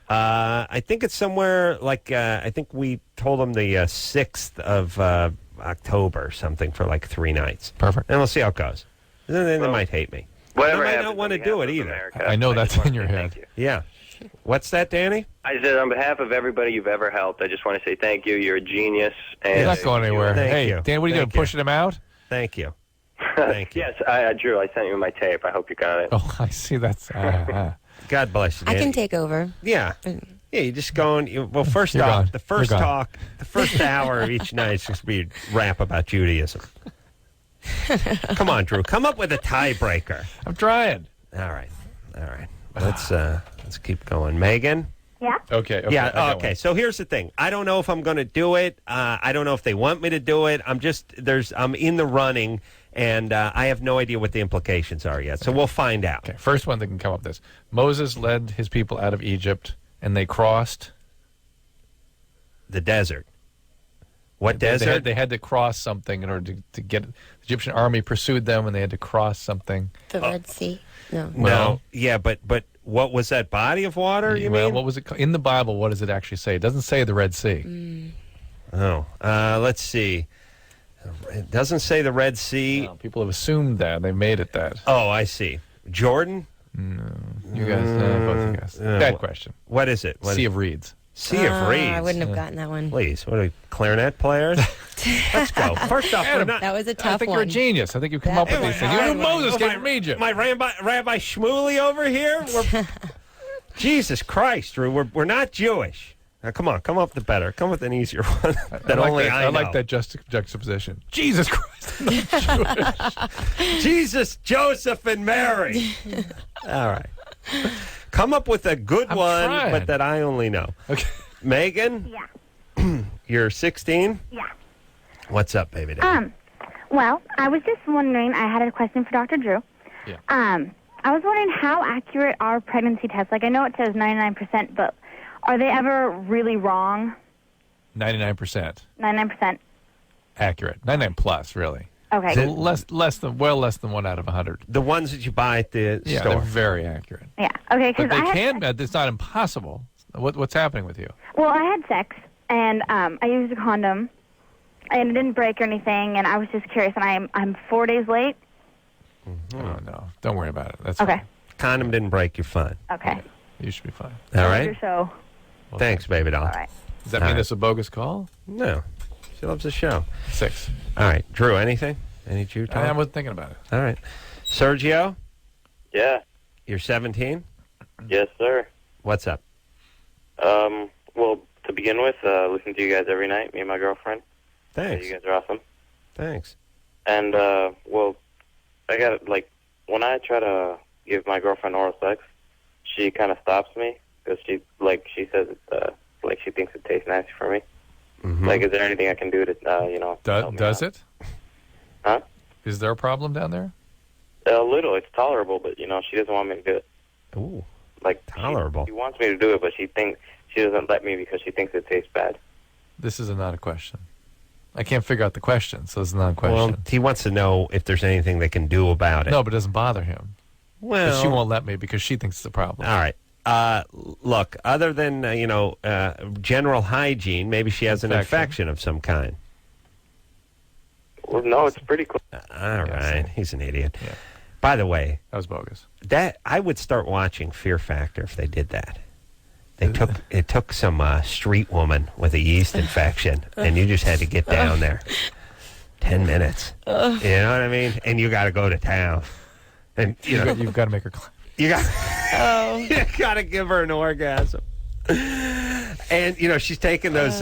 I think it's somewhere like I think we told them the 6th of October or something for like 3 nights. Perfect. And we'll see how it goes. Then they might hate me. Whatever I might happens not want on to do behalf it of either. America, I know I that's just in wanna your say head. thank you. Yeah. What's that, Danny? I said on behalf of everybody you've ever helped, I just want to say thank you. You're a genius. And He's not going anywhere. Thank Hey, you. Dan, what are you Thank doing? Pushing him out? Thank you. Thank you. Yes, Drew, I sent you my tape. I hope you got it. Oh, I see. That's. God bless you, I Danny. can take over. Yeah. Yeah, you just go and, well, first You're off, gone. the first You're gone. talk, the first hour of each night is just be rap about Judaism. Come on, Drew. Come up with a tiebreaker. I'm trying. All right. Let's keep going. Megan? Yeah. Okay. I Yeah, got okay. one. So here's the thing. I don't know if I'm going to do it. I don't know if they want me to do it. I'm in the running, and I have no idea what the implications are yet. So we'll find out. Okay, first one that can come up with this. Moses led his people out of Egypt, and they crossed. The desert. What desert? They had to cross something in order to get. The Egyptian army pursued them, and they had to cross something. The Red Sea. No. No. Yeah, but what was that body of water, you well, mean? what was it in the Bible? What does it actually say? It doesn't say the Red Sea. Oh, let's see. It doesn't say the Red Sea. No, people have assumed that. They made it that. Oh, I see. Jordan? You guys, both you guys. Bad question. What is it? Sea of Reeds. Sea of Reeds. I wouldn't have gotten that one. Please, what are we, clarinet players? Let's go. First off, we're not. That was a tough one. I think you're a genius. I think you come up with these things. You knew Moses came from Egypt. My Rabbi Shmuley over here? Jesus Christ, Drew. We're not Jewish. Now, come on. Come up with the better. Come with an easier one that only I know. I like that juxtaposition. Jesus Christ. I'm not Jewish. Jesus, Joseph, and Mary. All right. Come up with a good one, trying. but that I only know. Okay. Megan? Yeah. You're 16? Yeah. What's up, baby? Well, I was just wondering, I had a question for Dr. Drew. Yeah. I was wondering how accurate are pregnancy tests? Like, I know it says 99%, but are they ever really wrong? 99%. 99%. Accurate. 99 plus, really. Okay. So less than 1 out of 100. The ones that you buy at the Yeah, store. they're very accurate. Yeah. Okay. But they can. It's not impossible. What's happening with you? Well, I had sex, and I used a condom, and it didn't break or anything, and I was just curious, and I'm 4 days late. Oh, no. Don't worry about it. That's Okay. fine. Condom didn't break, you're fine. Okay. You should be fine. All Your right? show. Well, Thanks, baby doll. All right. Does that All mean right. this is a bogus call? No. She loves the show. 6. All right. Drew, anything? Any Jew talk? I wasn't thinking about it. All right. Sergio, Yeah. you're 17? Yes, sir. What's up? Well, to begin with, listen to you guys every night, me and my girlfriend. Thanks. You guys are awesome. Thanks. And, well, I got, like, when I try to give my girlfriend oral sex, she kind of stops me because she says it's, like, she thinks it tastes nasty for me. Mm-hmm. Like, is there anything I can do to, help me Does out? it? Huh? Is there a problem down there? A little. It's tolerable, but, she doesn't want me to do it. Ooh. Like, Tolerable. She wants me to do it, but she doesn't let me because she thinks it tastes bad. This is not a question. I can't figure out the question, so it's not a question. Well, he wants to know if there's anything they can do about it. No, but it doesn't bother him. Well, But she won't let me because she thinks it's a problem. All right. Look, other than, general hygiene, maybe she has an infection of some kind. Well, no, it's pretty cool. All right. so- He's an idiot. Yeah. By the way, That was bogus. that I would start watching Fear Factor if they did that. It took some street woman with a yeast infection, and you just had to get down there. 10 minutes. You know what I mean? And you got to go to town. And You've got to make her climb. you got to give her an orgasm. And she's taking those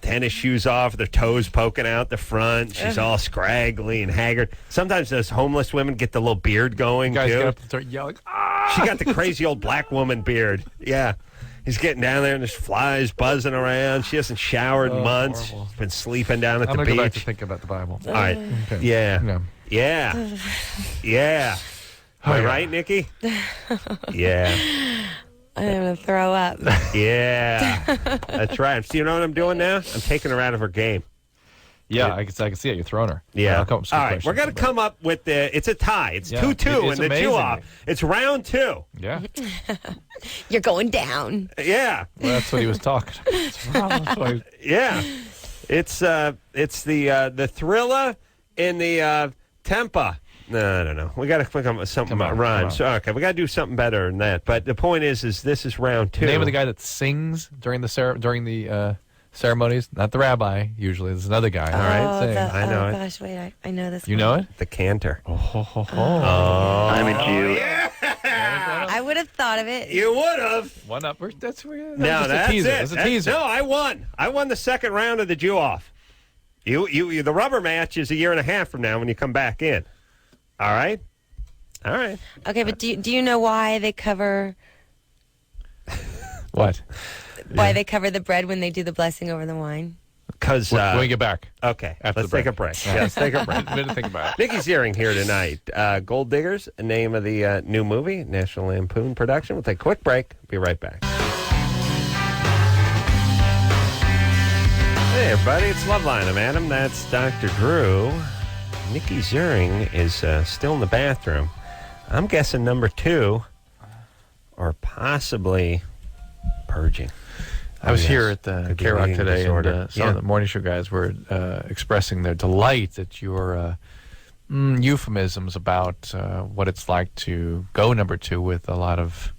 tennis shoes off, their toes poking out the front. She's all scraggly and haggard. Sometimes those homeless women get the little beard going You guys too. get up and start yelling. Ah! She got the crazy old black woman beard. Yeah. He's getting down there and there's flies buzzing around. She hasn't showered in months. horrible. She's been sleeping down at I'm the going to go back to beach. thinking about the Bible. All right. Okay. Yeah. No. Yeah. Yeah. Am I yeah. right, Nikki? Yeah. I'm going to throw up. Yeah. That's right. So you know what I'm doing now? I'm taking her out of her game. Yeah, I can see it. You're throwing her. Yeah. I'll come up with some All right. questions We're going to about come up with it's a tie. It's Yeah. 2-2 It's in the amazing. chew-off. It's round 2. it. Yeah. You're going down. Yeah. Well, that's what he was talking about. That's why- Yeah. It's the Thriller and the Tempa. No, I don't know. We got to come up with something Come on, rhymes. come on. Okay, we got to do something better than that. But the point is this is round 2. Name of the guy that sings during the ceremonies, not the rabbi. Usually, there's another guy. All right, sing. I know it. Gosh, wait, I know this. You know it? The cantor. I'm a Jew. I would have thought of it. You would have. One up. That's No, just that's a teaser. it. That's a That's- teaser. No, I won. I won the second round of the Jew off. You the rubber match is a year and a half from now when you come back in. All right. All right. Okay, but do you know why they cover What? they cover the bread when they do the blessing over the wine? Because When we get back. okay, After let's the take a break. break. Yes, take a break. A minute to think about it. Nikki Ziering here tonight. Gold Diggers, name of the new movie, National Lampoon production. We'll take a quick break. Be right back. Hey, everybody. It's Loveline. I'm Adam. That's Dr. Drew. Nikki Ziering is still in the bathroom. I'm guessing number 2, or possibly purging. I was Yes. here at the Could be Carolla eating today, disorder. and some of the morning show guys were expressing their delight at your euphemisms about what it's like to go number 2 with a lot of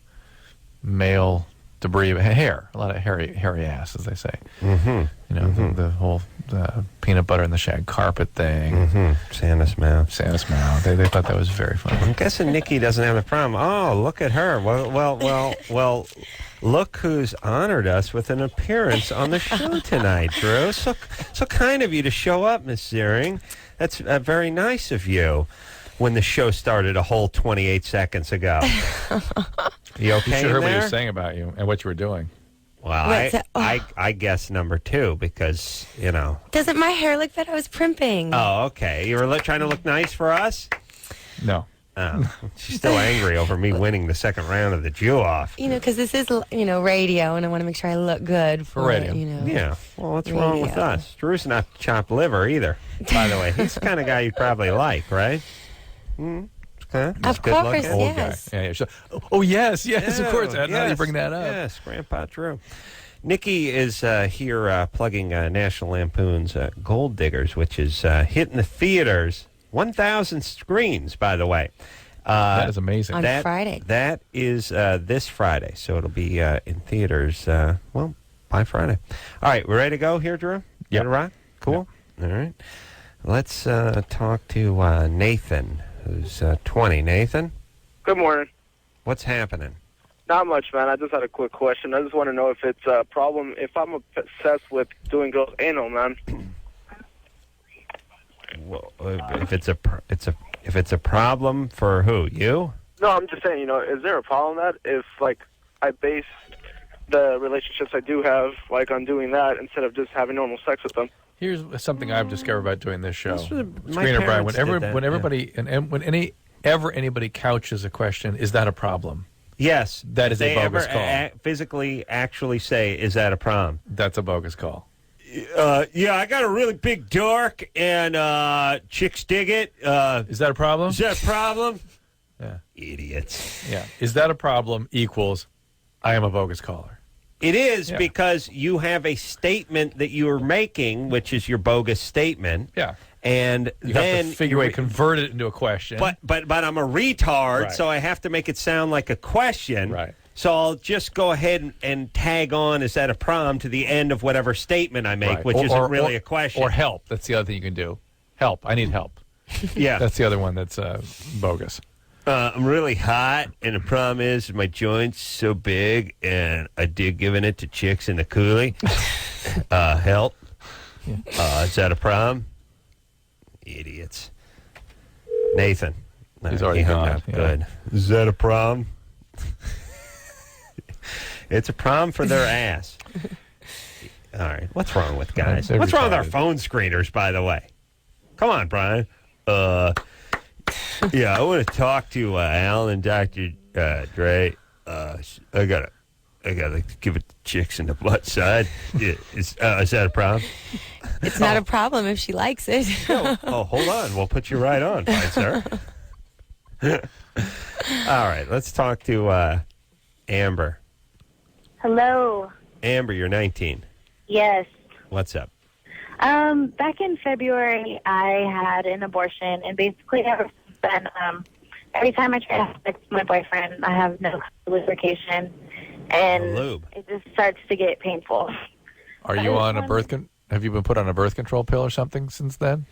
male debris of hair, a lot of hairy ass, as they say. Mm-hmm. You know, the whole peanut butter and the shag carpet thing. Santa's mouth. Santa's mouth. They thought that was very funny. I'm guessing Nikki doesn't have a problem. Oh, look at her. Well. Look who's honored us with an appearance on the show tonight, Drew. So kind of you to show up, Miss Ziering. That's very nice of you. When the show started a whole 28 seconds ago. You okay? You should hear what there? he was saying about you and what you were doing. Well, I guess number 2 because, you know. Doesn't my hair look that I was primping? Oh, okay. You were trying to look nice for us? No. Oh, she's still angry over me winning the second round of the Jew off. You know, because this is, radio, and I want to make sure I look good for radio. Yeah. Well, what's wrong with us? Drew's not chopped liver either, by the way. He's the kind of guy you'd probably like, right? Of course, yes. Guy. Yeah. Oh, yes, of course. Now you bring that up. Yes, Grandpa Drew. Nikki is here plugging National Lampoon's Gold Diggers, which is hitting the theaters. 1,000 screens, by the way. That is amazing. On Friday. That is this Friday, so it'll be in theaters, by Friday. All right, we ready to go here, Drew? Yeah. Ready to rock? Cool. Yep. All right. Let's talk to Nathan, who's 20. Nathan? Good morning. What's happening? Not much, man. I just had a quick question. I just want to know if it's a problem if I'm obsessed with doing girls' anal, man. Well, if it's a problem for who? You? No, I'm just saying, is there a problem that if, I base the relationships I do have, on doing that instead of just having normal sex with them? Here's something I've discovered about doing this show. Screener Brian, when anybody couches a question, is that a problem? Yes. That is a bogus call. They physically actually say, is that a problem? That's a bogus call. Yeah, I got a really big dork, and chicks dig it. Is that a problem? Is that a problem? Yeah. Idiots. Yeah. Is that a problem equals I am a bogus caller? It is because you have a statement that you are making, which is your bogus statement. Yeah. And you then have to figure a way to convert it into a question. But I'm a retard, so I have to make it sound like a question. Right. So I'll just go ahead and tag on, is that a problem, to the end of whatever statement I make, which isn't really a question. Or help. That's the other thing you can do. Help. I need help. Yeah. That's the other one that's bogus. I'm really hot, and the problem is my joint's so big, and I dig giving it to chicks in the coolie. Help. Yeah. Is that a problem? Idiots. Nathan. He's already hung gone. up. Yeah. Good. Is that a problem? It's a problem for their ass. All right. What's wrong with guys? What's wrong with our phone screeners, by the way? Come on, Brian. Yeah, I want to talk to Alan and Dr. Dre. I gotta give it to chicks in the butt side. Is that a problem? It's not a problem if she likes it. Oh, hold on. We'll put you right on, fine sir. All right, let's talk to Amber. Hello. Amber, you're 19. Yes. What's up? Back in February, I had an abortion, and basically ever since then, every time I try to have sex with my boyfriend, I have no lubrication, and it just starts to get painful. Are you on a have you been put on a birth control pill or something since then?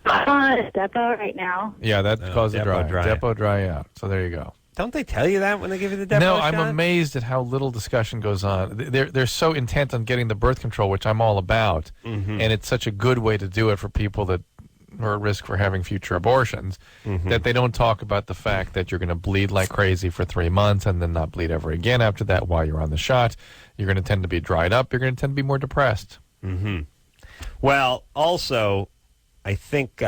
I'm on a Depo right now. Yeah, that causes Depo dry out. So there you go. Don't they tell you that when they give you the Depo No, shot? I'm amazed at how little discussion goes on. They're so intent on getting the birth control, which I'm all about, and it's such a good way to do it for people that are at risk for having future abortions, that they don't talk about the fact that you're going to bleed like crazy for 3 months and then not bleed ever again after that while you're on the shot. You're going to tend to be dried up. You're going to tend to be more depressed. Well, also, I think,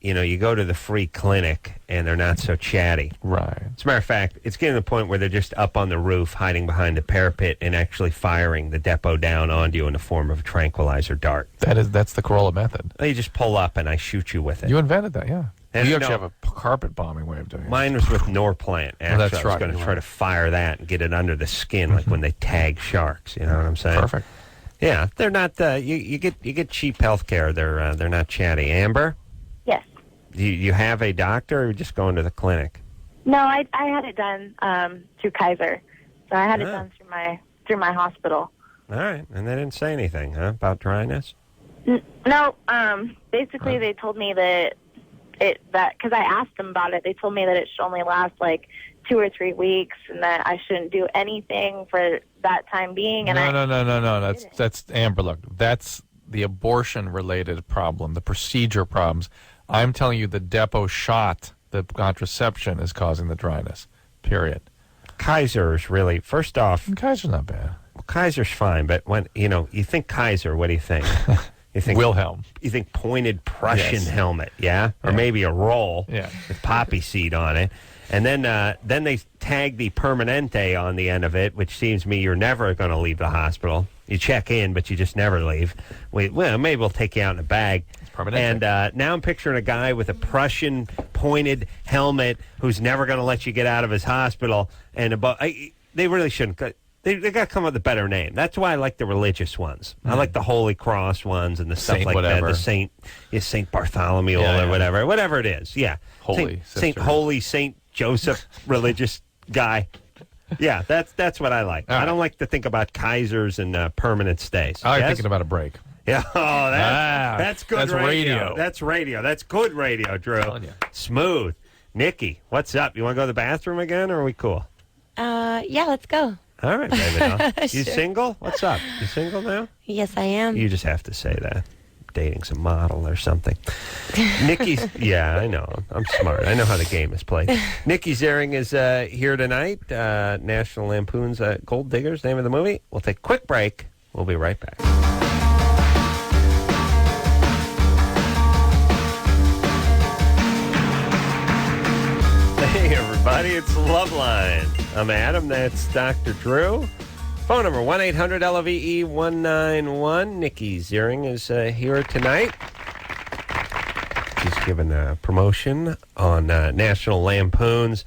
you go to the free clinic and they're not so chatty. Right. As a matter of fact, it's getting to the point where they're just up on the roof, hiding behind the parapet, and actually firing the Depo down onto you in the form of a tranquilizer dart. That's the Carolla method. You just pull up and I shoot you with it. You invented that, yeah. And you actually have a carpet bombing way of doing it. Mine was with Norplant. Actually, that's I was right. going to try to fire that and get it under the skin, like when they tag sharks. You know what I'm saying? Perfect. Yeah, they're not. You get cheap health care. They're not chatty. Amber? Yes. You have a doctor, or you're just going to the clinic? No, I had it done through Kaiser. So I had it done through my through my hospital. All right, and they didn't say anything, huh, about dryness? No, basically they told me that because I asked them about it, they told me that it should only last like 2 or 3 weeks, and that I shouldn't do anything for that time being. And No. That's Amber. Look, that's the abortion-related problem, the procedure problems. I'm telling you, the Depo shot, the contraception, is causing the dryness. Period. Kaiser's really, first off, Kaiser's not bad. Well, Kaiser's fine, but when you think Kaiser, what do you think? You think Wilhelm. You think pointed Prussian Yes. helmet, yeah? Or maybe a roll with poppy seed on it. And then they tag the Permanente on the end of it, which seems to me you're never going to leave the hospital. You check in, but you just never leave. Well, maybe we'll take you out in a bag. And now I'm picturing a guy with a Prussian pointed helmet who's never going to let you get out of his hospital. And they really shouldn't. They got to come up with a better name. That's why I like the religious ones. I like the Holy Cross ones and the stuff Saint like whatever. that. The Saint Bartholomew or whatever it is. Yeah, Holy Saint Joseph religious guy. Yeah, that's what I like. All right. I don't like to think about Kaisers and permanent stays. I'm Yes? thinking about a break. Yeah, that's good that's radio. That's radio. That's good radio, Drew. Smooth. Nikki, what's up? You want to go to the bathroom again, or are we cool? Yeah, let's go. All right, baby. Doll. You Sure. single? What's up? You single now? Yes, I am. You just have to say that. Dating some model or something. Nikki's, yeah, I know. I'm smart. I know how the game is played. Nikki Ziering is here tonight. National Lampoon's Gold Diggers, name of the movie. We'll take a quick break. We'll be right back. Hey, everybody, it's Loveline. I'm Adam, that's Dr. Drew. Phone number 1-800-LOVE-191. Nikki Ziering is here tonight. She's given a promotion on National Lampoon's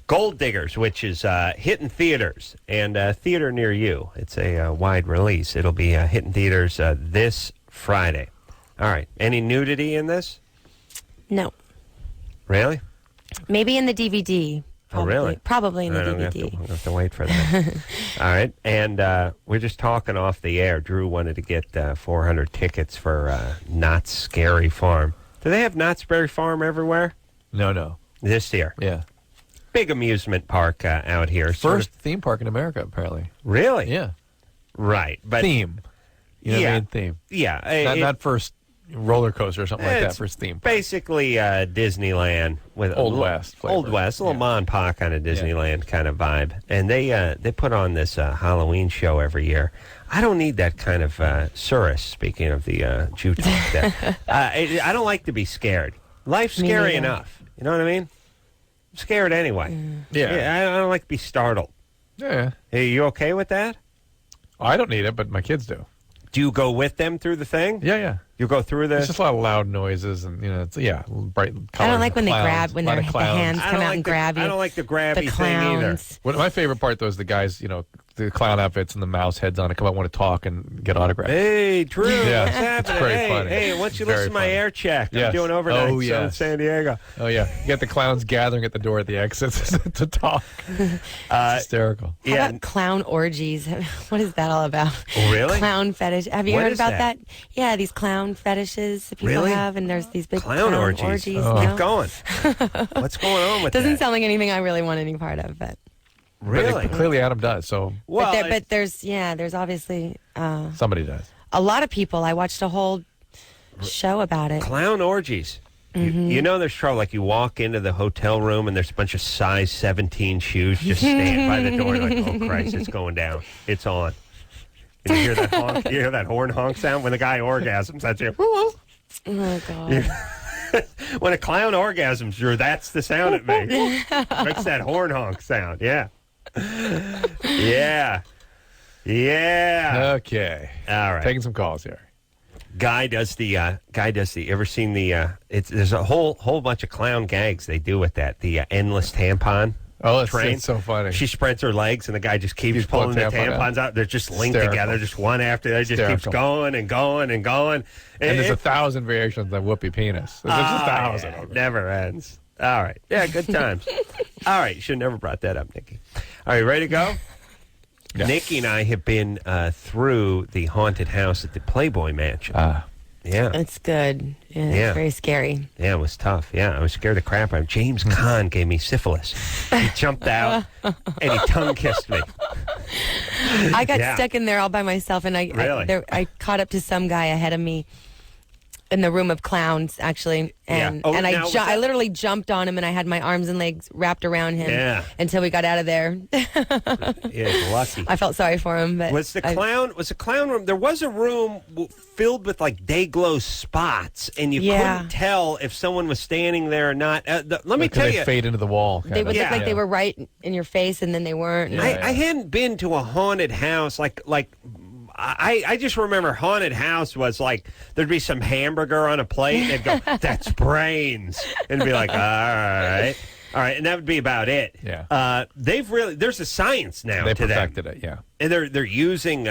Gold Diggers, which is hitting theaters and theater near you. It's a wide release. It'll be hitting theaters this Friday. All right. Any nudity in this? No. Really? Maybe in the DVD. Probably, Oh, really? Probably in the We'll DVD. have to wait for that. All right. And we're just talking off the air. Drew wanted to get 400 tickets for Knott's Scary Farm. Do they have Knott's Scary Farm everywhere? No. This year? Yeah. Big amusement park out here. First theme park in America, apparently. Really? Yeah. Right. But theme. You know what I mean? Theme. Yeah. Not first roller coaster or something like that. First theme park. Basically Disneyland with Old West flavor. Old West, a little ma and pa kind of Disneyland kind of vibe. And they put on this Halloween show every year. I don't need that kind of surus, speaking of the Jew talk there. I don't like to be scared. Life's scary enough. You know what I mean? I'm scared anyway. Yeah. I don't like to be startled. Yeah. Hey, you okay with that? I don't need it, but my kids do. Do you go with them through the thing? Yeah. You go through the... It's just a lot of loud noises and, it's, bright colors. I don't like when they clowns, grab, when a lot their of the clowns. hands come out and grab you. I don't like the grabby the thing either. clowns. My favorite part, though, is the guys, the clown outfits and the mouse heads on it come out, want to talk and get autographs. Hey, Drew, Yeah, what's it's happening? very funny. Hey, why don't you Very listen to my funny. air check? I'm Yes. doing overnight Oh, in yes. San Diego. Oh, yeah. You get the clowns gathering at the door at the exits to talk. It's hysterical. How about clown orgies? What is that all about? Oh, really? Clown fetish. Have you What heard is about that? that? Yeah, these clown fetishes that people Really? have, and there's these big Clown orgies. no? Keep going. What's going on with Doesn't that? sound like anything I really want any part of, but Really? But clearly Adam does, so Well, but there's obviously somebody does. a lot of people. I watched a whole show about it. clown orgies. Mm-hmm. You know there's trouble. Like you walk into the hotel room and there's a bunch of size 17 shoes just stand by the door. Like, oh Christ, it's going down. It's on. And you hear that honk? You hear that horn honk sound when the guy orgasms? That's it. Oh God. When a clown orgasms, Drew, that's the sound it makes. Makes that horn honk sound. Yeah. Yeah. Okay. All right. Taking some calls here. Guy does the ever seen the there's a whole bunch of clown gags they do with that, the endless tampon. Oh, train. it's so funny. She spreads her legs and the guy just keeps Keeps pulling the pulling tampon tampons out. They're just linked Hysterical. together, just one after the other. Just keeps going and going and going. And there's 1,000 variations of whoopee penis. There's just 1,000 yeah, of them. never ends. All right. Yeah, good times. All right. You should have never brought that up, Nikki. All right, ready to go? Yeah. Nikki and I have been through the haunted house at the Playboy Mansion. Yeah. It's good. Yeah, Yeah. It's very scary. Yeah, it was tough. Yeah, I was scared to crap out of him. James Caan gave me syphilis. He jumped out and he tongue kissed me. I got stuck in there all by myself, and I caught up to some guy ahead of me in the room of clowns, actually, and I literally jumped on him, and I had my arms and legs wrapped around him until we got out of there. Yeah, lucky. I felt sorry for him, but was the clown room? There was a room filled with like day glow spots, and you couldn't tell if someone was standing there or not. Let me tell you, they fade into the wall. They would look like they were right in your face, and then they weren't. I hadn't been to a haunted house like. I just remember haunted house was like there'd be some hamburger on a plate and they'd go, that's brains. And it'd be like, all right. And that would be about it. Yeah. There's a science now they to that. perfected it, yeah. And they're using,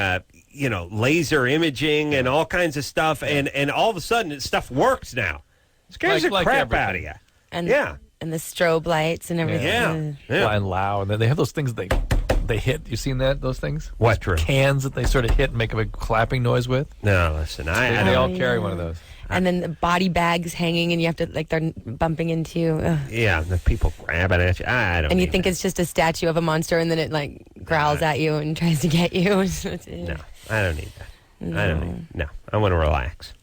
laser imaging and all kinds of stuff. And all of a sudden, stuff works now. Scares the crap out of you. And the strobe lights and everything. Yeah. And loud. And then they have those things they hit. You seen those things? What, Drew? Cans that they sort of hit and make a big clapping noise with. No, listen. They all carry one of those. And then the body bags hanging, and you have to, they're bumping into you. Ugh. Yeah, the people grabbing at you. I don't. And you think it's just a statue of a monster, and then it growls at you and tries to get you. No, I don't need that. No, I want to relax.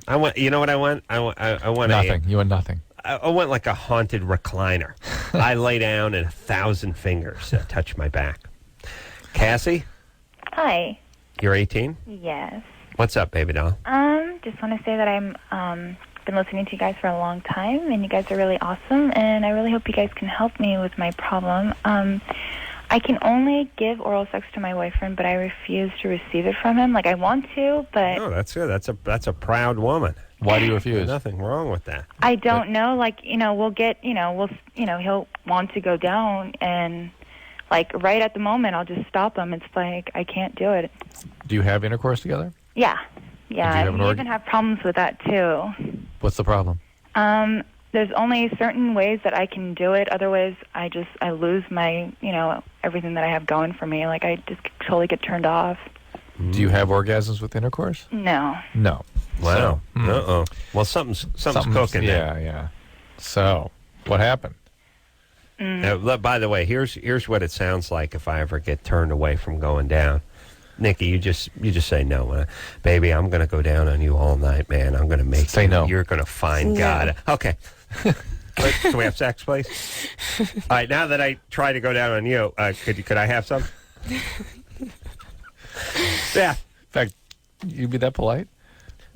I want. You know what I want? I want nothing. You want nothing. I want like a haunted recliner. I lay down and 1,000 fingers touch my back. Cassie? Hi. You're 18? Yes. What's up, baby doll? Just want to say that I'm been listening to you guys for a long time, and you guys are really awesome, and I really hope you guys can help me with my problem. I can only give oral sex to my boyfriend, but I refuse to receive it from him. I want to, but... Oh, that's good. That's a proud woman. Why do you refuse? There's nothing wrong with that. I don't know. We'll get, he'll want to go down, and, right at the moment, I'll just stop him. It's I can't do it. Do you have intercourse together? Yeah. Yeah, we even have problems with that, too. What's the problem? There's only certain ways that I can do it. Otherwise, I lose my, everything that I have going for me. I just totally get turned off. Do you have orgasms with intercourse? No. No. Wow. So, uh-oh. Well, something's cooking there. Yeah. So, what happened? By the way, here's what it sounds like if I ever get turned away from going down. Nikki, you just say no, baby. I'm going to go down on you all night, man. I'm going to make say no. You're going to find God. Okay. Can we have sex, please? All right. Now that I try to go down on you, could I have some? Yeah. In fact, you'd be that polite?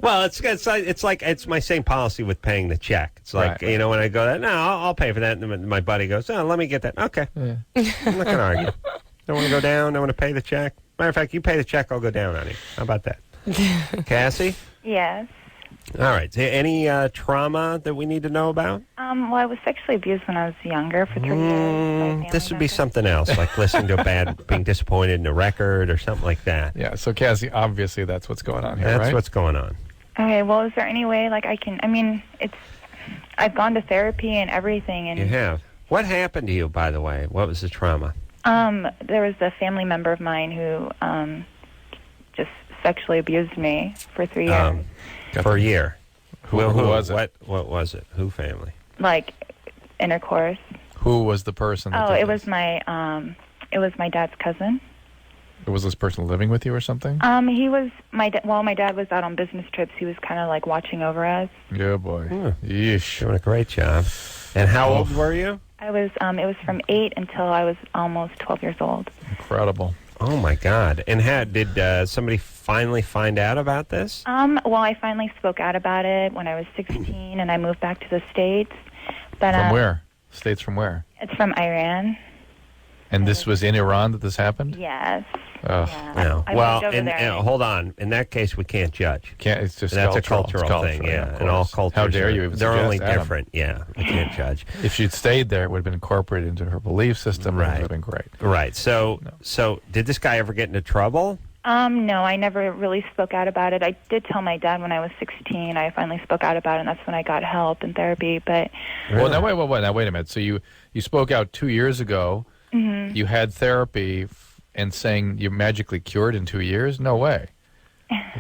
Well, it's my same policy with paying the check. It's like, when I go there, no, I'll pay for that. And my buddy goes, oh, let me get that. Okay. Yeah. I'm not going to argue. Don't want to go down. I want to pay the check. Matter of fact, you pay the check, I'll go down on you. How about that? Cassie? Yes. All right. Any trauma that we need to know about? Well, I was sexually abused when I was younger for 3 years. This would be something else, like listening to being disappointed in a record or something like that. Yeah, so Cassie, obviously that's what's going on here, right? That's what's going on. Okay, well, is there any way, I've gone to therapy and everything. And you have. What happened to you, by the way? What was the trauma? There was a family member of mine who just sexually abused me for 3 years. For a year. Who was it? What was it? Who family? Intercourse. Who was the person? It was my dad's cousin. Was this person living with you or something? He was my dad was out on business trips. He was kind of watching over us. Yeah, boy. Yeesh. Doing a great job. And how old were you? I was. It was from 8 until I was almost 12 years old. Incredible. Oh my God! And did somebody finally find out about this? Well, I finally spoke out about it when I was 16, and I moved back to the States. But from where? States from where? It's from Iran. And this was in Iran that this happened? Yes. Oh. Yeah. Well, hold on. In that case, we can't judge. It's just that's cultural. a cultural thing. Yeah, and all cultures. How dare you? They're only different. Yeah, we can't judge. If she'd stayed there, it would have been incorporated into her belief system. Right. It would have been great. Right. So did this guy ever get into trouble? No, I never really spoke out about it. I did tell my dad when I was 16. I finally spoke out about it, and that's when I got help and therapy. But well, now wait a minute. So you spoke out 2 years ago. Mm-hmm. You had therapy, and saying you're magically cured in 2 years? No way.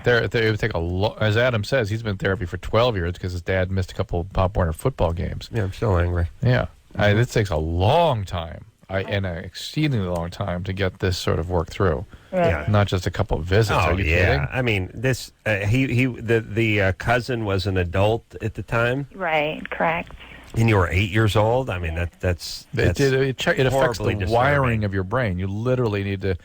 It would take as Adam says, he's been in therapy for 12 years because his dad missed a couple of Pop Warner football games. Yeah, I'm still angry. Yeah. This takes a long time, and an exceedingly long time to get this sort of work through. Right. Yeah. Not just a couple of visits. Oh, Are you yeah. kidding? I mean, this the cousin was an adult at the time, Right, correct. and you were 8 years old. I mean, that's It affects the horribly wiring disturbing. of your brain. You literally need to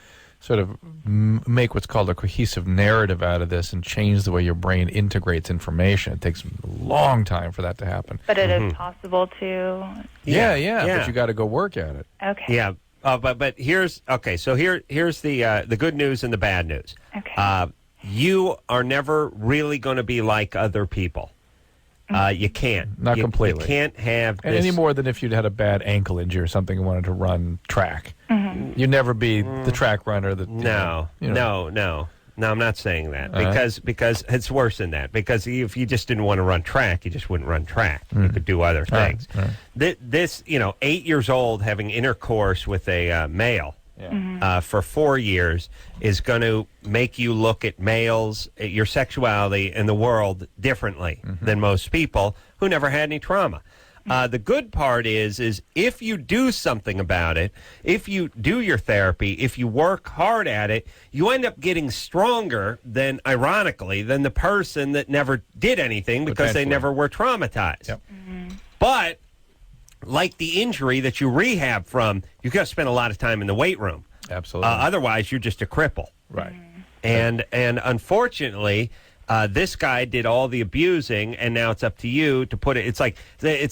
sort of make what's called a cohesive narrative out of this and change the way your brain integrates information. It takes a long time for that to happen. But it is possible to. Yeah. But you got to go work at it. Okay. Yeah. But here's okay. So here's the good news and the bad news. Okay. You are never really going to be like other people. You can't. Not completely. You can't have And this. any more than if you'd had a bad ankle injury or something and wanted to run track. You'd never be the track runner. No, I'm not saying that because it's worse than that. Because if you just didn't want to run track, you just wouldn't run track. You could do other things. This, 8 years old, having intercourse with a male for 4 years is going to make you look at males, at your sexuality, and the world differently than most people who never had any trauma. The good part is if you do something about it, if you do your therapy, if you work hard at it, you end up getting stronger ironically, than the person that never did anything because they never were traumatized. Yep. But like the injury that you rehab from, you got to spend a lot of time in the weight room. Absolutely. Otherwise, you're just a cripple. Right. And unfortunately, this guy did all the abusing, and now it's up to you to put it. It's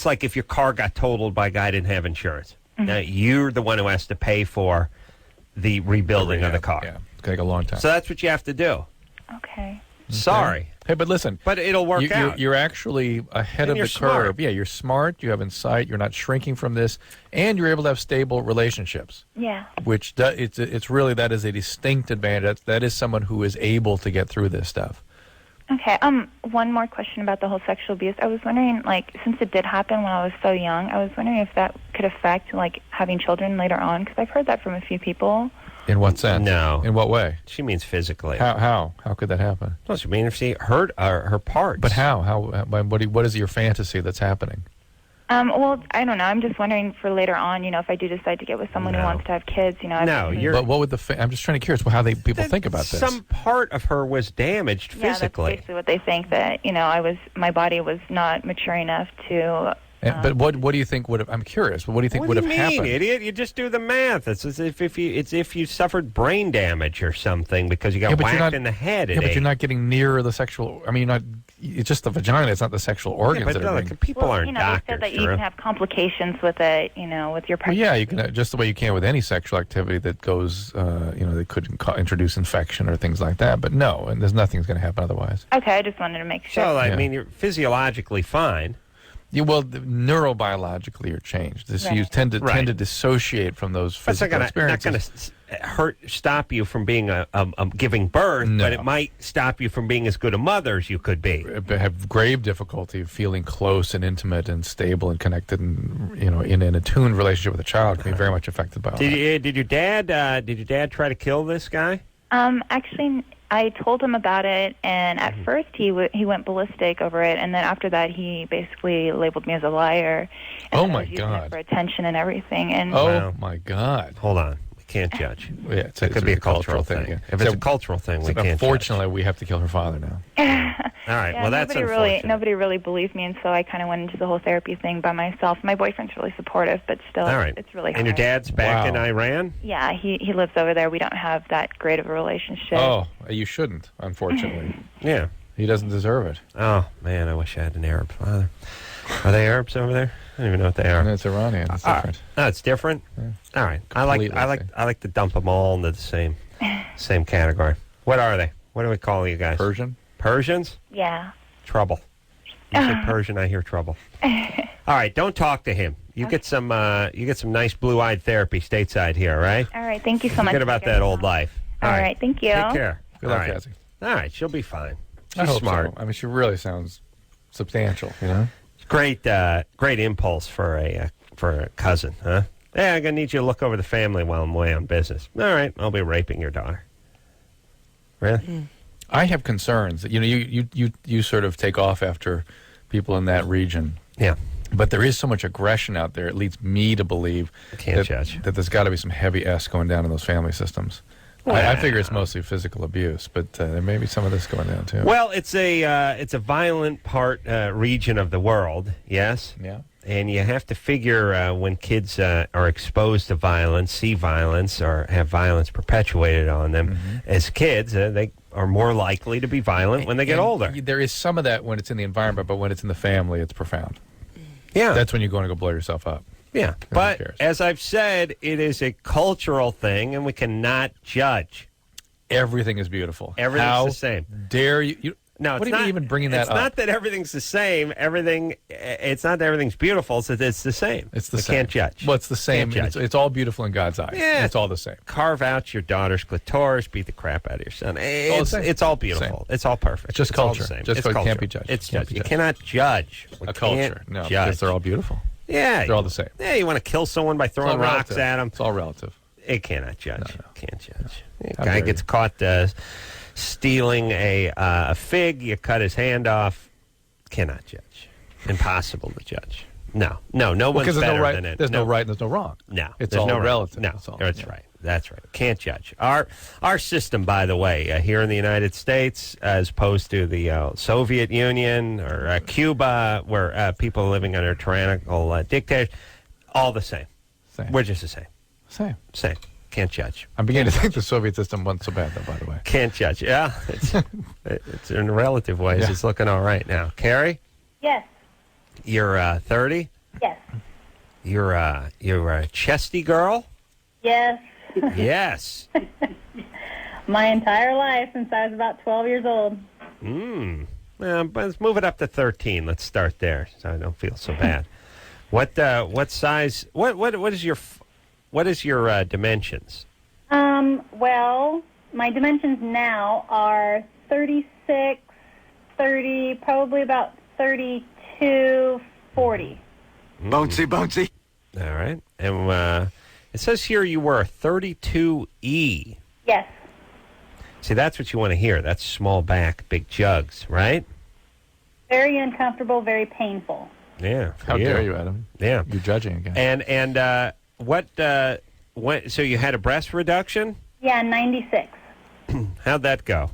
like if your car got totaled by a guy who didn't have insurance. Now you're the one who has to pay for the rebuilding of the car. Yeah, it's going to take a long time. So that's what you have to do. Okay. Sorry. Hey, but listen. But it'll work out. You're actually ahead And of the you're curve. smart. Yeah, you're smart. You have insight. You're not shrinking from this. And you're able to have stable relationships. Yeah. Which it's really, that is a distinct advantage. That is someone who is able to get through this stuff. Okay. One more question about the whole sexual abuse. I was wondering, since it did happen when I was so young, I was wondering if that could affect, having children later on, because I've heard that from a few people. In what sense? No. In what way? She means physically. How could that happen? No, she means if she hurt her parts. But how? What is your fantasy that's happening? Well, I don't know. I'm just wondering for later on, if I do decide to get with someone who wants to have kids, But what would I'm just trying to curious how people think about this. Some part of her was damaged physically. Yeah, that's basically what they think, that, my body was not mature enough to... but what do you think would have? I'm curious. What do you think would have happened? Idiot? You just do the math. It's as if you suffered brain damage or something because you got whacked in the head. Yeah, but you're not getting near the sexual. I mean, you're not. It's just the vagina. It's not the sexual organs that are being. People aren't doctors. They said that you can have complications with it. With your. Well, yeah, you can just the way you can with any sexual activity that goes. That could introduce infection or things like that. But no, and there's nothing's going to happen otherwise. Okay, I just wanted to make sure. So I mean, you're physiologically fine. Neurobiologically you're changed. You tend to dissociate from those physical experiences. Not going to stop you from being giving birth, but it might stop you from being as good a mother as you could be. Have grave difficulty feeling close and intimate and stable and connected and in an attuned relationship with a child can be very much affected by all that. Did your dad try to kill this guy? Actually, I told him about it, and at first he went ballistic over it, and then after that he basically labeled me as a liar. And oh my using God! it for attention and everything. And my God! Hold on, we can't judge. Yeah, it could be a cultural thing. Yeah. If it's a cultural thing, we can't. Unfortunately, we have to kill her father now. All right. Yeah, well, that's unfortunate. Nobody really believed me, and so I kind of went into the whole therapy thing by myself. My boyfriend's really supportive, but still, all right. It's really hard. And your dad's back in Iran? Yeah, he lives over there. We don't have that great of a relationship. Oh, you shouldn't, unfortunately. Yeah. He doesn't deserve it. Oh, man, I wish I had an Arab father. Are they Arabs over there? I don't even know what they are. No, it's Iranian. It's different. Oh, it's different? Yeah. All right. I like to dump them all into the same category. What are they? What do we call you guys? Persians? Yeah. Trouble. You say Persian, I hear trouble. All right, don't talk to him. You get some nice blue-eyed therapy stateside here, all right? All right, thank you so much. Forget about that old life. All right, thank you. Take care. Good luck, Cassie. All right, she'll be fine. She's smart. So. I mean, she really sounds substantial, Great impulse for a cousin, huh? Yeah, I'm going to need you to look over the family while I'm away on business. All right, I'll be raping your daughter. Really? I have concerns. You know, you sort of take off after people in that region. Yeah. But there is so much aggression out there. It leads me to believe that there's got to be some heavy S going down in those family systems. I figure it's mostly physical abuse, but there may be some of this going down too. Well, it's a violent region of the world. Yes. Yeah. And you have to figure when kids are exposed to violence, see violence, or have violence perpetuated on them as kids, they are more likely to be violent when they get older. There is some of that when it's in the environment, but when it's in the family, it's profound. Yeah. That's when you're going to go blow yourself up. Yeah. But as I've said, it is a cultural thing, and we cannot judge. Everything is beautiful. Everything's the same. Dare you? No, what are you even bringing that up? It's not that everything's the same. It's not that everything's beautiful. It's that it's the same. It's the we same. Can't judge. Well, it's the same. It's all beautiful in God's eyes. Yeah. It's all the same. Carve out your daughter's clitoris, beat the crap out of your son. It's all beautiful. It's all perfect. It's just it's culture. All the same. Just it's culture. Can't be judged. It's judged. You cannot judge a culture. No, because they're all beautiful. Yeah. They're all the same. Yeah, you want to kill someone by throwing rocks at them. It's all relative. It cannot judge. No. Can't judge. No. Guy gets caught stealing a fig, you cut his hand off. Cannot judge. Impossible to judge. No one's better than it. There's no right and there's no wrong. No, it's all relative. No, that's right. That's right. Can't judge. Our system, by the way, here in the United States, as opposed to the Soviet Union or Cuba, where people are living under tyrannical dictators, all the same. We're just the same. Same. Can't judge. I'm beginning to think the Soviet system wasn't so bad, though, by the way. Can't judge. Yeah, it's in relative ways. Yeah. It's looking all right now. Carrie? Yes. You're 30? Yes. You're a chesty girl? Yes. Yes. My entire life since I was about 12 years old. Well, let's move it up to 13. Let's start there, so I don't feel so bad. What size? What is your dimensions? Well, my dimensions now are 36, 30, probably about 32, 40. Bouncy. All right. And it says here you were a 32E. Yes. See, that's what you want to hear. That's small back, big jugs, right? Very uncomfortable, very painful. Yeah. How dare you, Adam? Yeah. You're judging again. And so you had a breast reduction? Yeah, 96. How'd that go?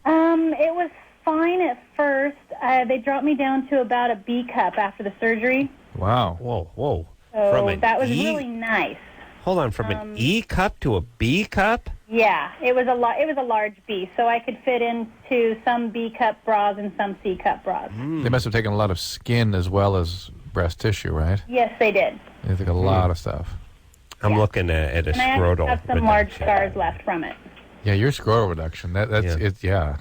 It was fine at first. They dropped me down to about a B cup after the surgery. Wow. Whoa. So that was really nice. Hold on, from an E cup to a B cup? Yeah, it was a large B, so I could fit into some B cup bras and some C cup bras. They must have taken a lot of skin as well as breast tissue, right? Yes, they did. They took a lot of stuff. I'm looking at a and I scrotal have some reduction. large scars left from it. Yeah, your scrotal reduction. That's it. Yeah.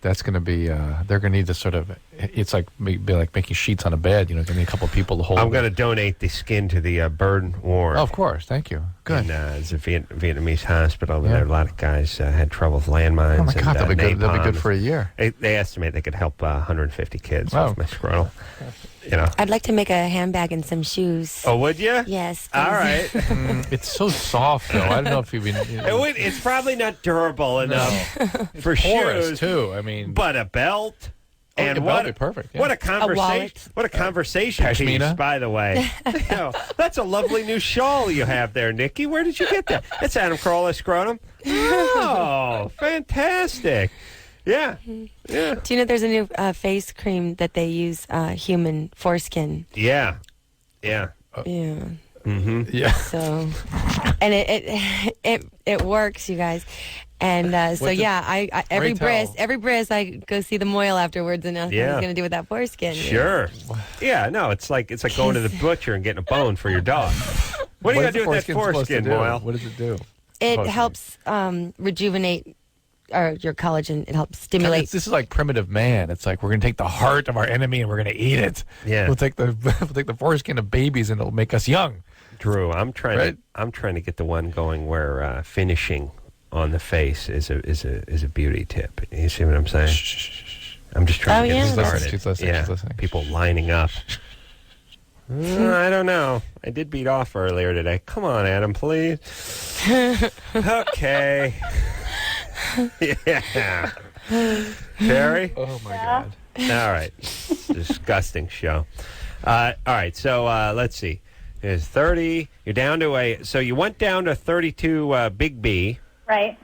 That's going to be. They're going to need to sort of. It's like making sheets on a bed. Going to need a couple of people to hold. I'm going to donate the skin to the Burn Ward. Oh, of course, thank you. Good. And it's a Vietnamese hospital. There, a lot of guys had trouble with landmines. Oh my God, that'll be good. That'll be good for a year. They estimate they could help 150 kids with my scrotal. I'd like to make a handbag and some shoes. Oh, would you? Yes. All right. It's so soft, though. I don't know if you've been. It's probably not durable enough for porous, shoes, too. I mean, but a belt. And perfect. Yeah. What a conversation! What a conversation piece, by the way. That's a lovely new shawl you have there, Nikki. Where did you get that? It's Adam Carolla scrotum. Oh, fantastic! Yeah. Do you know there's a new face cream that they use human foreskin? Yeah. Yeah. Mm-hmm. Yeah. So, and it works, you guys. And I every bris I go see the moil afterwards and ask what he's going to do with that foreskin. Sure. Yeah. No, it's like going to the butcher and getting a bone for your dog. What are you going to do with that foreskin, Moyle? What does it do? It helps rejuvenate your collagen. It helps stimulate. This is like primitive man. It's like we're going to take the heart of our enemy and we're going to eat it. Yeah. We'll take the foreskin of babies and it'll make us young. Drew, I'm trying to get the one going where finishing on the face is a beauty tip. You see what I'm saying? I'm just trying to get it started. She's listening. People lining up. I don't know. I did beat off earlier today. Come on, Adam, please. Okay. Yeah. Terry? Oh, my God. All right. Disgusting show. All right, so let's see. There's 30. You're down to so you went down to 32 Big B. Right.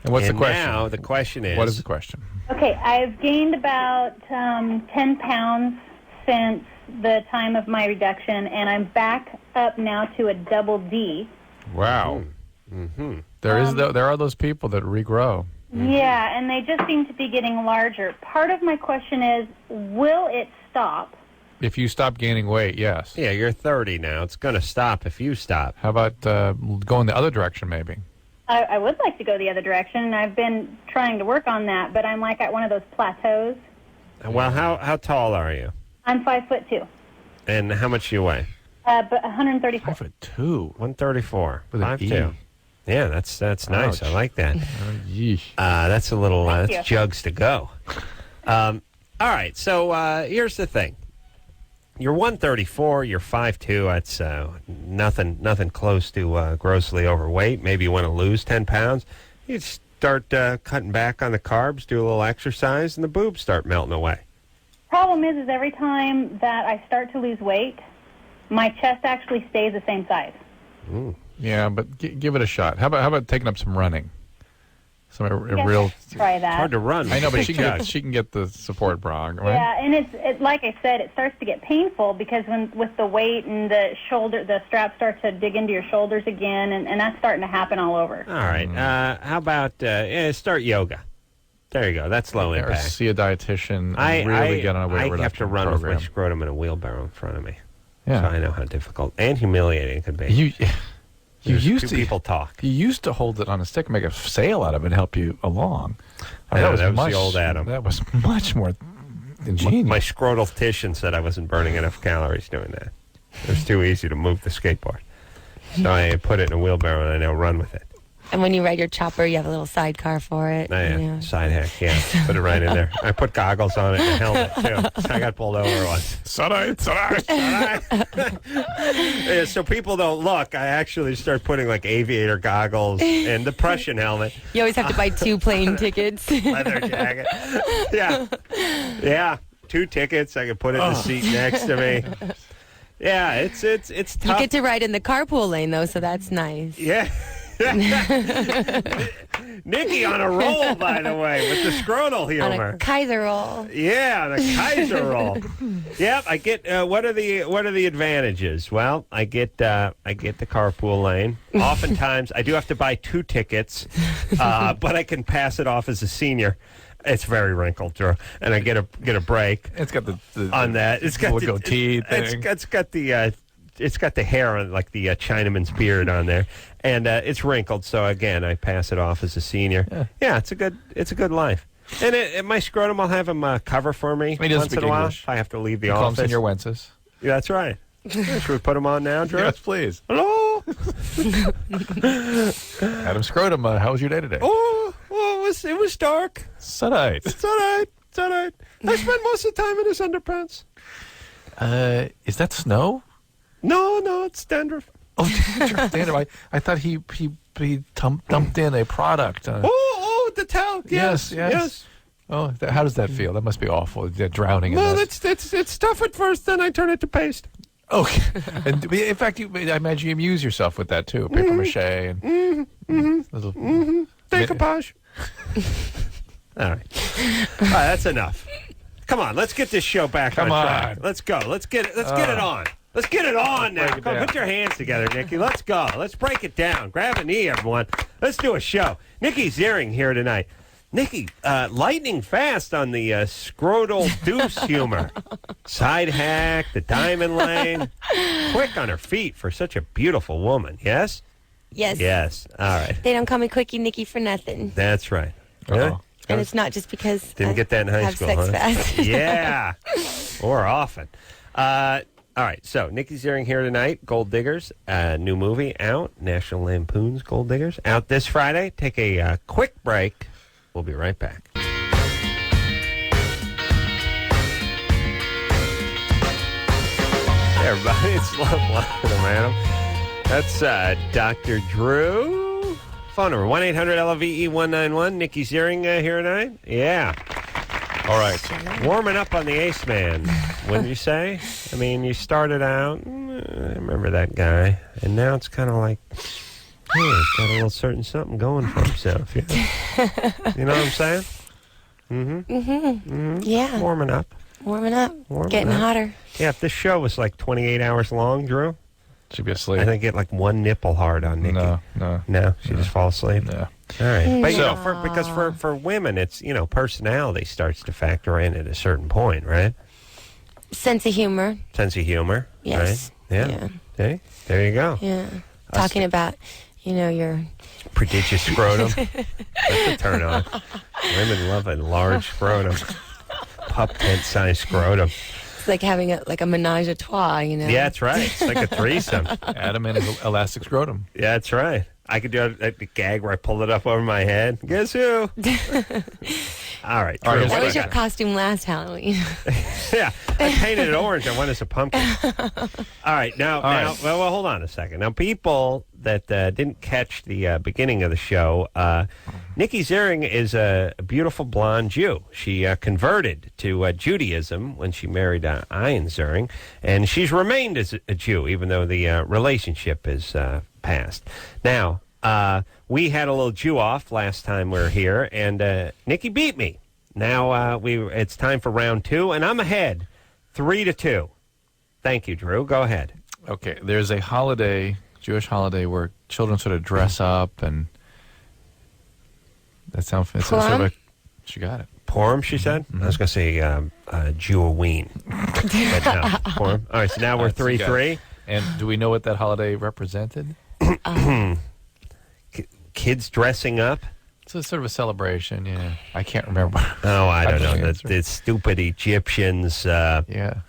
And what's the question? Now the question is... What is the question? Okay, I've gained about 10 pounds since the time of my reduction, and I'm back up now to a double D. Wow. Mm-hmm. There are those people that regrow. Yeah, and they just seem to be getting larger. Part of my question is, will it stop? If you stop gaining weight, yes. Yeah, you're 30 now. It's going to stop if you stop. How about going the other direction, maybe? I would like to go the other direction, and I've been trying to work on that, but I'm like at one of those plateaus. Well, how tall are you? I'm 5'2". And how much do you weigh? But 134. 5'2". 134. With an 5'2". E. Yeah, that's nice. I like that. Yeesh. That's a little Thank that's you. jugs to go. All right, so here's the thing. You're 134. You're 5'2". That's nothing close to grossly overweight. Maybe you want to lose 10 pounds. You start cutting back on the carbs, do a little exercise, and the boobs start melting away. Problem is every time that I start to lose weight, my chest actually stays the same size. Ooh. Yeah, but give it a shot. How about taking up some running? Some real. Try that. It's hard to run. I know, but she can get the support bra, right? Yeah, and it's like I said, it starts to get painful because with the weight and the straps start to dig into your shoulders again, and that's starting to happen all over. All right. How about start yoga? There you go. That's low Or impact. see a dietitian and really get on a weight reduction I have to run program. with my scrotum in a wheelbarrow in front of me. Yeah. So I know how difficult and humiliating it can be. You used two to people talk. You used to hold it on a stick, make a sail out of it, and help you along. That was the old Adam. That was much more ingenious. My scrotal titian said I wasn't burning enough calories doing that. It was too easy to move the skateboard. So I put it in a wheelbarrow and I now run with it. And when you ride your chopper, you have a little sidecar for it. Yeah. Side hack, yeah. Put it right in there. I put goggles on it and a helmet, too. I got pulled over once. Sorry. Yeah, so people don't look. I actually start putting, like, aviator goggles and the Prussian helmet. You always have to buy 2 plane tickets. Leather jacket. Yeah. Yeah. 2 tickets. I can put it in the seat next to me. Yeah, it's tough. You get to ride in the carpool lane, though, so that's nice. Yeah. Nikki on a roll, by the way, with the scrotal humor. On a Kaiser roll. Yeah, on a Kaiser roll. Yep, I get. What are the advantages? Well, I get the carpool lane. Oftentimes, I do have to buy 2 tickets, but I can pass it off as a senior. It's very wrinkled, Drew, and I get a break. It's got the on that. It's got the goatee thing. It's got the hair on, like the Chinaman's beard on there, and it's wrinkled. So again, I pass it off as a senior. Yeah, it's a good life. And my scrotum will have him cover for me once in a while. If I have to leave the office. Senior Wences. Yeah, that's right. Should we put him on now, Drew? Yes, please. Hello. Adam Scrotum, how was your day today? Oh, it was dark. It's all right. It's all right. I spent most of the time in his underpants. Is that snow? No, it's dandruff. Oh, dandruff. I thought he dumped in a product. The towel. Yes. Oh, how does that feel? That must be awful. Drowning in this. It's tough at first. Then I turn it to paste. Okay. And in fact, I imagine you amuse yourself with that too. Paper mache and little decoupage. All right, that's enough. Come on, let's get this show back on track. Let's go. Let's get it on. Let's get it on now. Come on, put your hands together, Nikki. Let's go. Let's break it down. Grab a knee, everyone. Let's do a show. Nikki Ziering here tonight. Nikki, lightning fast on the scrotal deuce humor. Side hack, the diamond lane. Quick on her feet for such a beautiful woman, yes? Yes. Yes, all right. They don't call me Quickie Nikki for nothing. That's right. Uh-oh. And it's not just because Didn't get that in high school, sex huh? fast. Yeah, or often. All right, so Nikki Ziering here tonight. Gold Diggers, new movie out. National Lampoon's Gold Diggers, out this Friday. Take a quick break. We'll be right back. Hey, everybody, it's Loveline, Adam. That's Dr. Drew. Phone number 1-800-LOVE-191. Nikki Ziering here tonight. Yeah. All right. Warming up on the Ace Man, wouldn't you say? I mean, you started out, I remember that guy, and now it's kind of like, he's got a little certain something going for himself. Yeah. You know what I'm saying? Yeah. Warming up. Getting hotter. Yeah, if this show was like 28 hours long, Drew, she'd be asleep. I think get like one nipple hard on Nikki. No, she just fall asleep. No. All right, but you know, because for women, it's personality starts to factor in at a certain point, right? Sense of humor. Right? Yes. Yeah. Okay, there you go. Yeah. Talking about, your prodigious scrotum. That's a turn on. Women love a large scrotum. Pup tent-sized scrotum. It's like having a menage a trois, Yeah, that's right. It's like a threesome. Adam and his elastic scrotum. Yeah, that's right. I could do a gag where I pull it up over my head. Guess who? All right. Drew, that was your costume last Halloween. Yeah, I painted it orange. I went as a pumpkin. All right. Now, well, hold on a second. Now, people that didn't catch the beginning of the show, Nikki Ziering is a beautiful blonde Jew. She converted to Judaism when she married Ian Ziering, and she's remained as a Jew, even though the relationship is passed. Now, we had a little Jew off last time we were here, and Nikki beat me. Now it's time for round 2, and I'm ahead 3-2. Thank you, Drew. Go ahead. Okay, there's a holiday, Jewish holiday, where children sort of dress up, and that sounds sort of she got it. Purim, she said? I was going to say Jewoween. But no, Purim. All right, so now we're 3-3. And do we know what that holiday represented? Kids dressing up? It's sort of a celebration, yeah. I can't remember. Oh, I don't know. The stupid Egyptians. Yeah.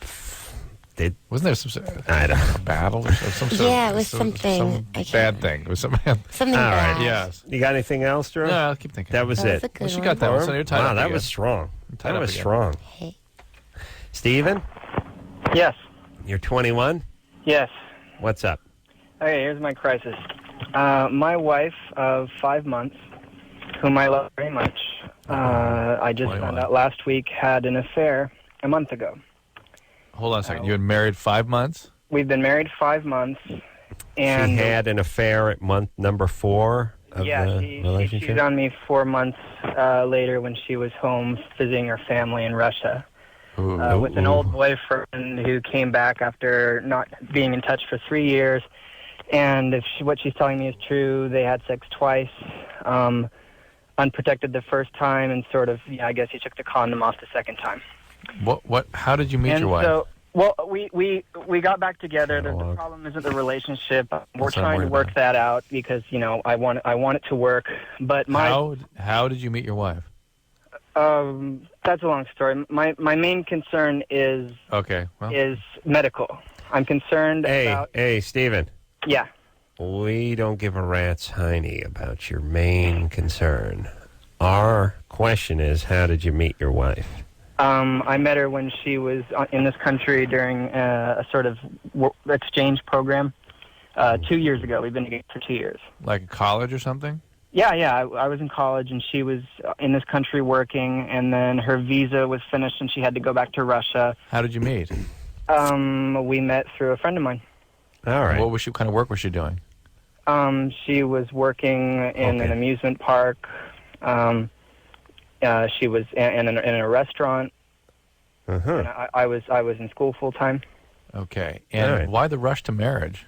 Wasn't there some I don't know. battle or some sort yeah, it was something. Some bad thing. It was something All bad. Right. Yes. You got anything else, Drew? No, I'll keep thinking. That was it. Well, she got that one. So you're tied up that again. was strong. That was again. strong. Hey. Steven? Yes. You're 21? Yes. What's up? Okay, here's my crisis. My wife of 5 months, whom I love very much, I just 21. found out last week had an affair a month ago. Hold on a second. You had married 5 months? We've been married 5 months. And she had an affair at month number 4 of the she relationship? cheated on me 4 months later when she was home visiting her family in Russia. With an old boyfriend who came back after not being in touch for 3 years. And if what she's telling me is true, they had sex twice, unprotected the first time, and sort of, I guess he took the condom off the second time. What? How did you meet your wife? So, well, we got back together. The problem isn't the relationship. We're trying to work that out because, I want it to work. But how did you meet your wife? That's a long story. My main concern is medical. I'm concerned about... Hey, Steven. Yeah. We don't give a rat's hiney about your main concern. Our question is, how did you meet your wife? I met her when she was in this country during a sort of exchange program 2 years ago. We've been together for 2 years. Like college or something? Yeah. I was in college, and she was in this country working, and then her visa was finished, and she had to go back to Russia. How did you meet? We met through a friend of mine. All right. What kind of work was she doing? She was working in an amusement park. She was in a restaurant. And I was in school full time. Okay. And why the rush to marriage?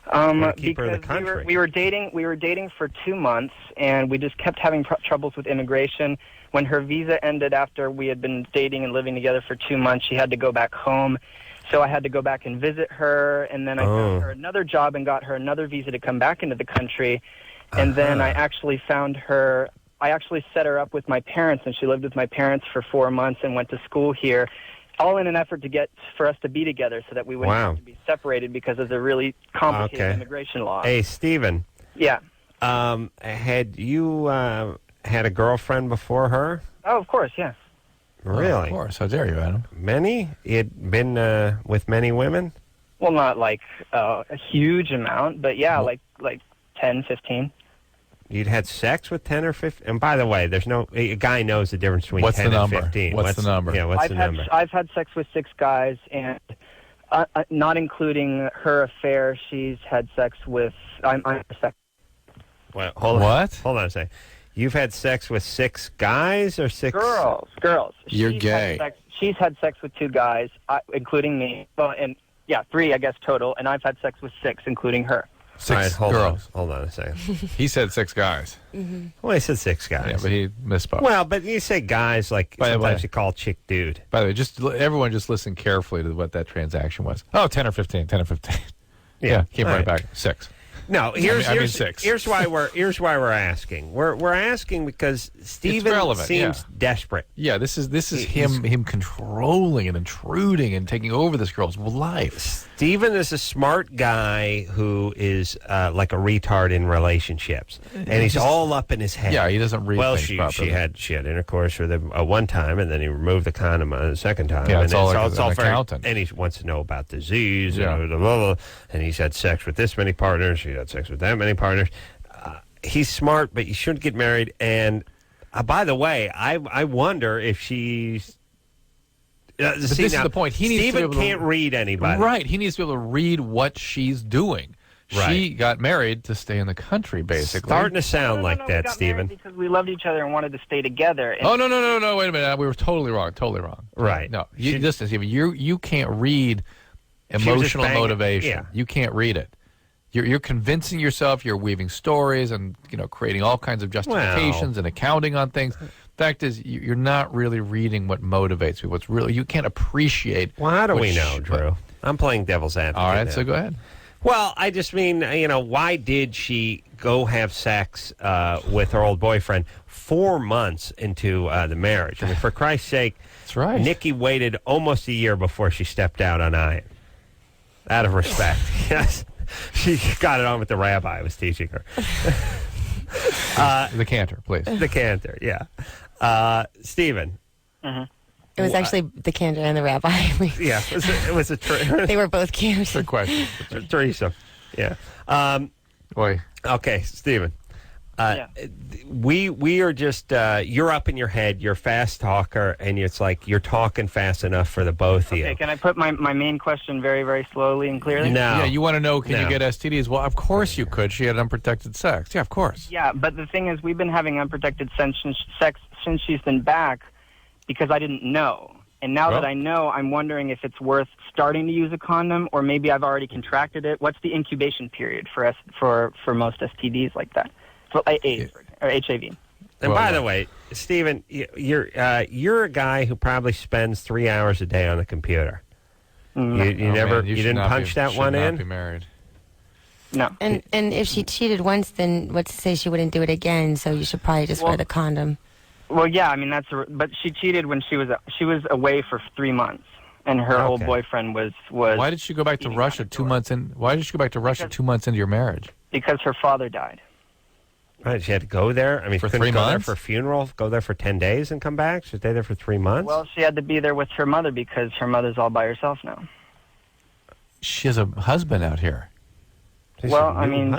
Because we were dating for 2 months, and we just kept having troubles with immigration. When her visa ended after we had been dating and living together for 2 months, she had to go back home. So I had to go back and visit her, and then I found her another job and got her another visa to come back into the country. And then I actually found her, I actually set her up with my parents, and she lived with my parents for 4 months and went to school here, all in an effort to get for us to be together so that we wouldn't have to be separated because of the really complicated immigration law. Hey, Steven. Yeah. Had you had a girlfriend before her? Oh, of course, yeah. Really? Of course. How dare you, Adam? Many? You'd been with many women? Well, not like a huge amount, but yeah, like 10, 15. You'd had sex with 10 or 15? And by the way, a guy knows the difference between What's 10 the and number? 15. What's the number? Yeah, what's the number? I've had sex with 6 guys, and not including her affair, she's had sex with... I'm sex. Well, hold on a second. You've had sex with 6 guys or 6... Girls. You're gay. She's had sex with 2 guys, including me. Well, and 3, I guess, total. And I've had sex with 6, including her. 6 girls. Hold on a second. He said 6 guys. Mm-hmm. Well, he said 6 guys. Yeah, but he misspoke. Well, but you say guys like sometimes you call chick dude. By the way, everyone just listen carefully to what that transaction was. Oh, 10 or 15. 10 or 15. Yeah, came right back. 6. No, here's 6. Here's why we're asking. We're asking because Steven seems desperate. Yeah, this is him controlling and intruding and taking over this girl's life. Steven is a smart guy who is like a retard in relationships, and he's all up in his head. Yeah, he doesn't read things properly. she had intercourse with him one time, and then he removed the condom the second time. Yeah, and it's all like an accountant. And he wants to know about disease, Yeah. and blah, blah, blah, and he's had sex with this many partners. He had sex with that many partners. He's smart, but you shouldn't get married. And by the way, I wonder if she's. This is the point. Steven can't read anybody. Right. He needs to be able to read what she's doing. Right. She got married to stay in the country, basically. Starting to sound like that, we got Steven. married because we loved each other and wanted to stay together. And Oh, no, wait a minute. We were totally wrong. Right. No, listen, Steven, you can't read emotional motivation. Yeah. You can't read it. You're convincing yourself, you're weaving stories and creating all kinds of justifications and accounting on things. Fact is, you're not really reading what motivates people. It's really you can't appreciate. Well, how do we know, Drew? I'm playing devil's advocate. All right, now. so go ahead. Well, I just mean, why did she go have sex with her old boyfriend 4 months into the marriage? I mean, for Christ's sake, that's right. Nikki waited almost a year before she stepped out on Ian. Out of respect, yes. She got it on with the rabbi I was teaching her. The cantor, please. The cantor, yeah. Stephen. Mm-hmm. It was actually the cantor and the rabbi. Yeah, it was a they were both cantors. Good question. Teresa. Yeah. Boy. Okay, Stephen. We are just you're up in your head. You're a fast talker, and it's like you're talking fast enough for the both of you. Okay, can I put my main question very, very slowly and clearly? No. Yeah, you want to know, can you get STDs? Well, of course you could. She had unprotected sex. Yeah, of course. Yeah, but the thing is, we've been having unprotected sex since she's been back because I didn't know. And now that I know, I'm wondering if it's worth starting to use a condom, or maybe I've already contracted it. What's the incubation period for most STDs like that? For AIDS or HIV. And by the way, Stephen, you're a guy who probably spends 3 hours a day on the computer. You didn't punch that one in? Be married. No. And if she cheated once, then what's to say she wouldn't do it again? So you should probably just wear the condom. Well, yeah, I mean but she cheated when she was away for 3 months, and her old boyfriend was. Why did she go back to Russia 2 months in? Why did she go back to Russia 2 months into your marriage? Because her father died. Right, she had to go there. I mean, for couldn't 3 go months? there for a funeral, go there for 10 days and come back. She'd stay there for 3 months. Well, she had to be there with her mother because her mother's all by herself now. She has a husband out here. Well, I mean,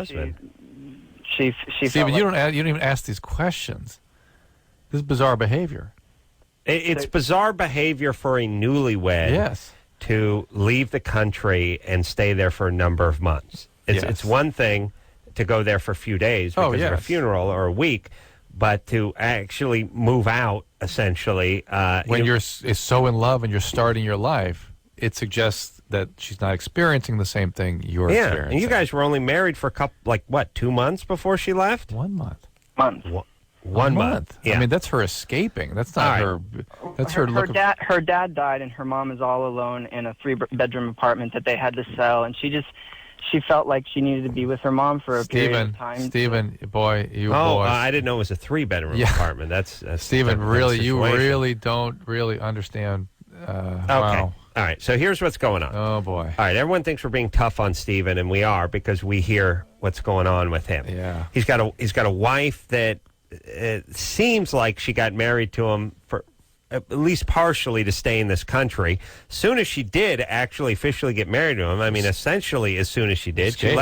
she Stephen, you don't even ask these questions. This is bizarre behavior. It's bizarre behavior for a newlywed to leave the country and stay there for a number of months. It's one thing to go there for a few days because of a funeral or a week, but to actually move out, essentially. When you're so in love and you're starting your life, it suggests that she's not experiencing the same thing you're experiencing. And you guys were only married for 2 months before she left? 1 month. One month. Yeah. I mean, that's her escaping. That's not her. That's her. Her dad died, and her mom is all alone in a 3-bedroom apartment that they had to sell, and she felt like she needed to be with her mom for a period of time. Stephen, boy, I didn't know it was a 3-bedroom apartment. That's Stephen. Really, you really don't really understand. Okay. Wow. All right. So here's what's going on. Oh boy. All right. Everyone thinks we're being tough on Stephen, and we are because we hear what's going on with him. Yeah. He's got a wife that it seems like she got married to him for at least partially to stay in this country. Soon as she did actually officially get married to him, I mean, essentially as soon as she did, she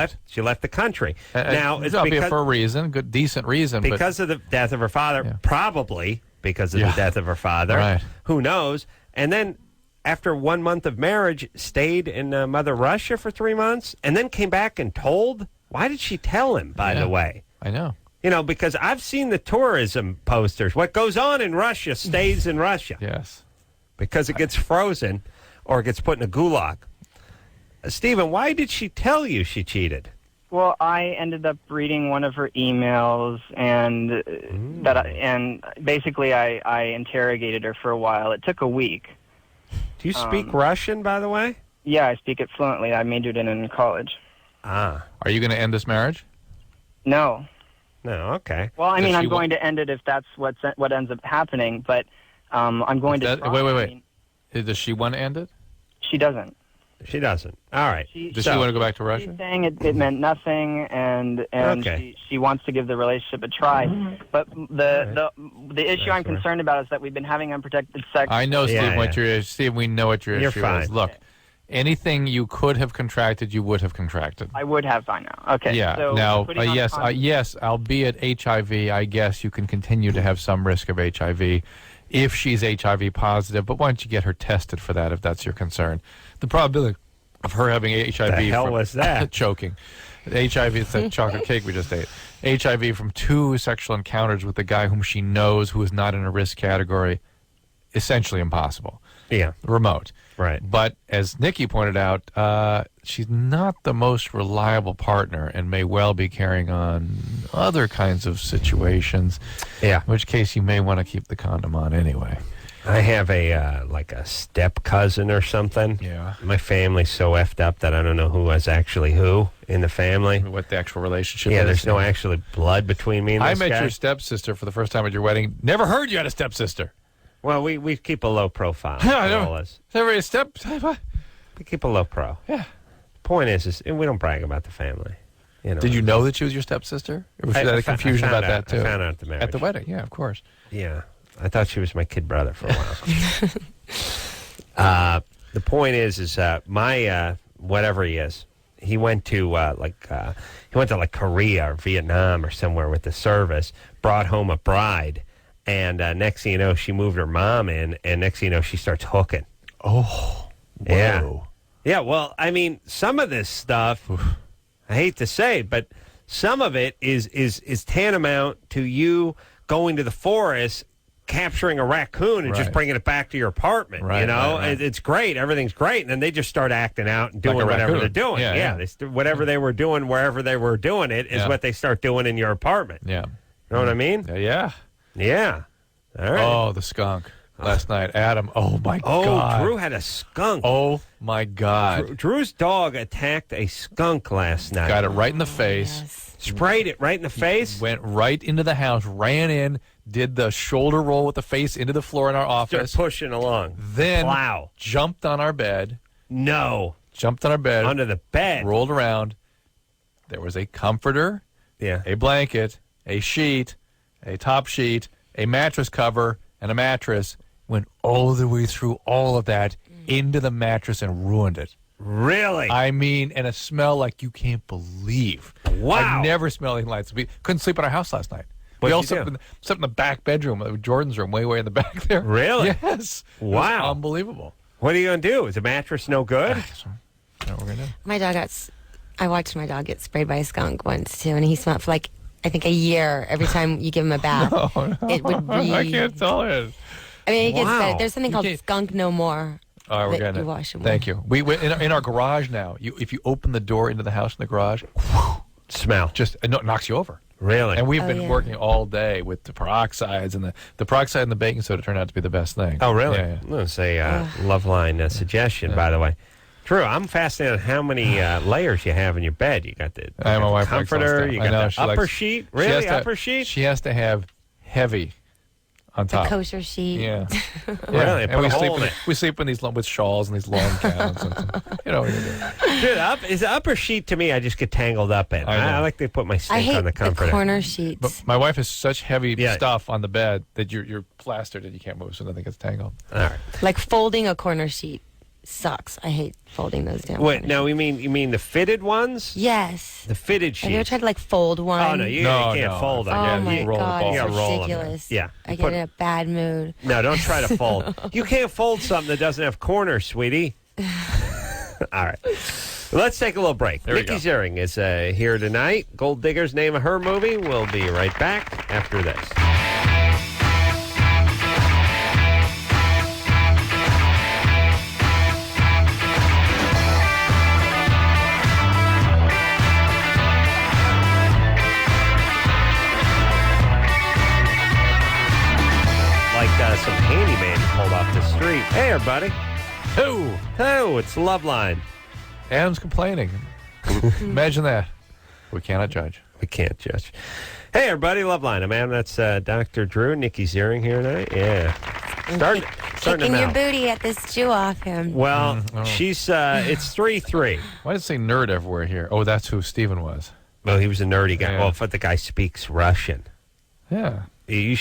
left the country. Now, it's because, for a reason, good, decent reason. Because of the death of her father, probably because of the death of her father. Right. Who knows? And then after 1 month of marriage, stayed in Mother Russia for 3 months, and then came back and told. Why did she tell him, by the way? I know. You know, because I've seen the tourism posters. What goes on in Russia stays in Russia. Yes. Because it gets frozen or it gets put in a gulag. Stephen, why did she tell you she cheated? Well, I ended up reading one of her emails, and basically I interrogated her for a while. It took a week. Do you speak Russian, by the way? Yeah, I speak it fluently. I majored in college. Ah. Are you going to end this marriage? No. No, okay. Well, I mean, I'm going to end it if that's what ends up happening, but I'm going to try. Wait. Does she want to end it? She doesn't. She doesn't. All right. Does she want to go back to Russia? She's saying it meant nothing, and she wants to give the relationship a try. But the issue I'm concerned about is that we've been having unprotected sex. I know, Steve. Steve, we know what your issue is. Look, anything you could have contracted, you would have contracted. I would have by now. Okay. Yeah. So now, yes, albeit HIV, I guess you can continue to have some risk of HIV if she's HIV positive. But why don't you get her tested for that if that's your concern? The probability of her having HIV. The hell was that? Choking. HIV, it's that chocolate cake we just ate. HIV from 2 sexual encounters with a guy whom she knows who is not in a risk category, essentially impossible. Yeah. Remote. Right. But as Nikki pointed out, she's not the most reliable partner and may well be carrying on other kinds of situations. Yeah. In which case you may want to keep the condom on anyway. I have a step cousin or something. Yeah. My family's so effed up that I don't know who was actually who in the family. What the actual relationship is. is. There's no actually blood between me and this guy. I met guy. your stepsister for the first time at your wedding. Never heard you had a stepsister. Well, we keep a low profile. Never a step. We keep a low pro. Yeah. Point is we don't brag about the family. You know. Did you know that she was your stepsister? Or was there a confusion about that too? I found out at the marriage. At the wedding, yeah, of course. Yeah. I thought she was my kid brother for a while. The point is my whatever he is, he went to Korea or Vietnam or somewhere with the service, brought home a bride, and next thing you know, she moved her mom in, and next thing you know, she starts hooking. Oh, whoa. Yeah. Well, I mean, some of this stuff, I hate to say it, but some of it is tantamount to you going to the forest, capturing a raccoon and just bringing it back to your apartment. Right, you know, right. It's great. Everything's great. And then they just start acting out and doing whatever they're doing. Yeah. Whatever they were doing, wherever they were doing it, is what they start doing in your apartment. Yeah. You know what I mean? Yeah. Yeah. All right. Oh, the skunk last night. Adam, oh, my God. Oh, Drew had a skunk. Oh, my God. Drew's dog attacked a skunk last night. Got it right in the face. Yes. Sprayed it right in the face. Went right into the house, ran in, did the shoulder roll with the face into the floor in our office. Started pushing along. Then jumped on our bed. No. Jumped on our bed. Under the bed. Rolled around. There was a comforter, a blanket, a sheet, a top sheet, a mattress cover, and a mattress. Went all the way through all of that into the mattress and ruined it. Really? I mean, and a smell like you can't believe. Wow. I've never smelled anything like this. We couldn't sleep in our house last night. We all slept in the back bedroom, Jordan's room, way in the back there. Really? Yes. Wow. Unbelievable. What are you going to do? Is the mattress no good? That's what we're going to do. My dog I watched my dog get sprayed by a skunk once, too, and he smelled for like, I think, a year every time you give him a bath. No. It would I can't tell it. I mean, it gets better. There's something called Skunk No More. All right, we're getting it. Wash him Thank you. We in our garage now. If you open the door into the house in the garage, smell it knocks you over. Really? And we've been working all day with the peroxides, and the peroxide and the baking soda turned out to be the best thing. Oh, really? Yeah. That's a Loveline suggestion, by the way. Drew, I'm fascinated on how many layers you have in your bed. You got the my wife comforter, you got the upper sheet. Really, upper sheet? She has to have heavy on The top. kosher sheet. Yeah. Really? And Put we a sleep, hole in it. we sleep in these with shawls and these long gowns. You know what you do. Dude, is the upper sheet to me, I just get tangled up in. I like to put my I stink hate on the the comforter. corner sheets. But my wife has such heavy Yeah. stuff on the bed that you're plastered and you can't move, so nothing gets tangled. All right. Like folding a corner sheet sucks. I hate folding those down. Wait, now you mean the fitted ones? Yes. The fitted Have you ever sheets. tried to like fold one? Oh, no, you can't fold them. Oh Yeah, my you roll the god, ball. it's You gotta roll 'em. ridiculous. Yeah. I You get put- in a bad mood. No, don't try to fold. You can't fold something that doesn't have corners, sweetie. All right. Let's take a little break. There we Nikki go. Ziering is here tonight. Gold Digger's name of her movie. We'll be right back after this. Like some handyman pulled off the street. Hey, everybody. Who? It's Loveline. Adam's complaining. Imagine that. We cannot judge. We can't judge. Hey, everybody. Loveline. I'm Adam. That's Dr. Drew. Nikki Ziering here tonight. Yeah. Starting Kicking to your mouth. booty at this Jew off him. Well, she's, it's 3-3. Why does it say nerd everywhere here? Oh, that's who Steven was. Well, he was a nerdy guy. Yeah. Well, but the guy speaks Russian. Yeah. You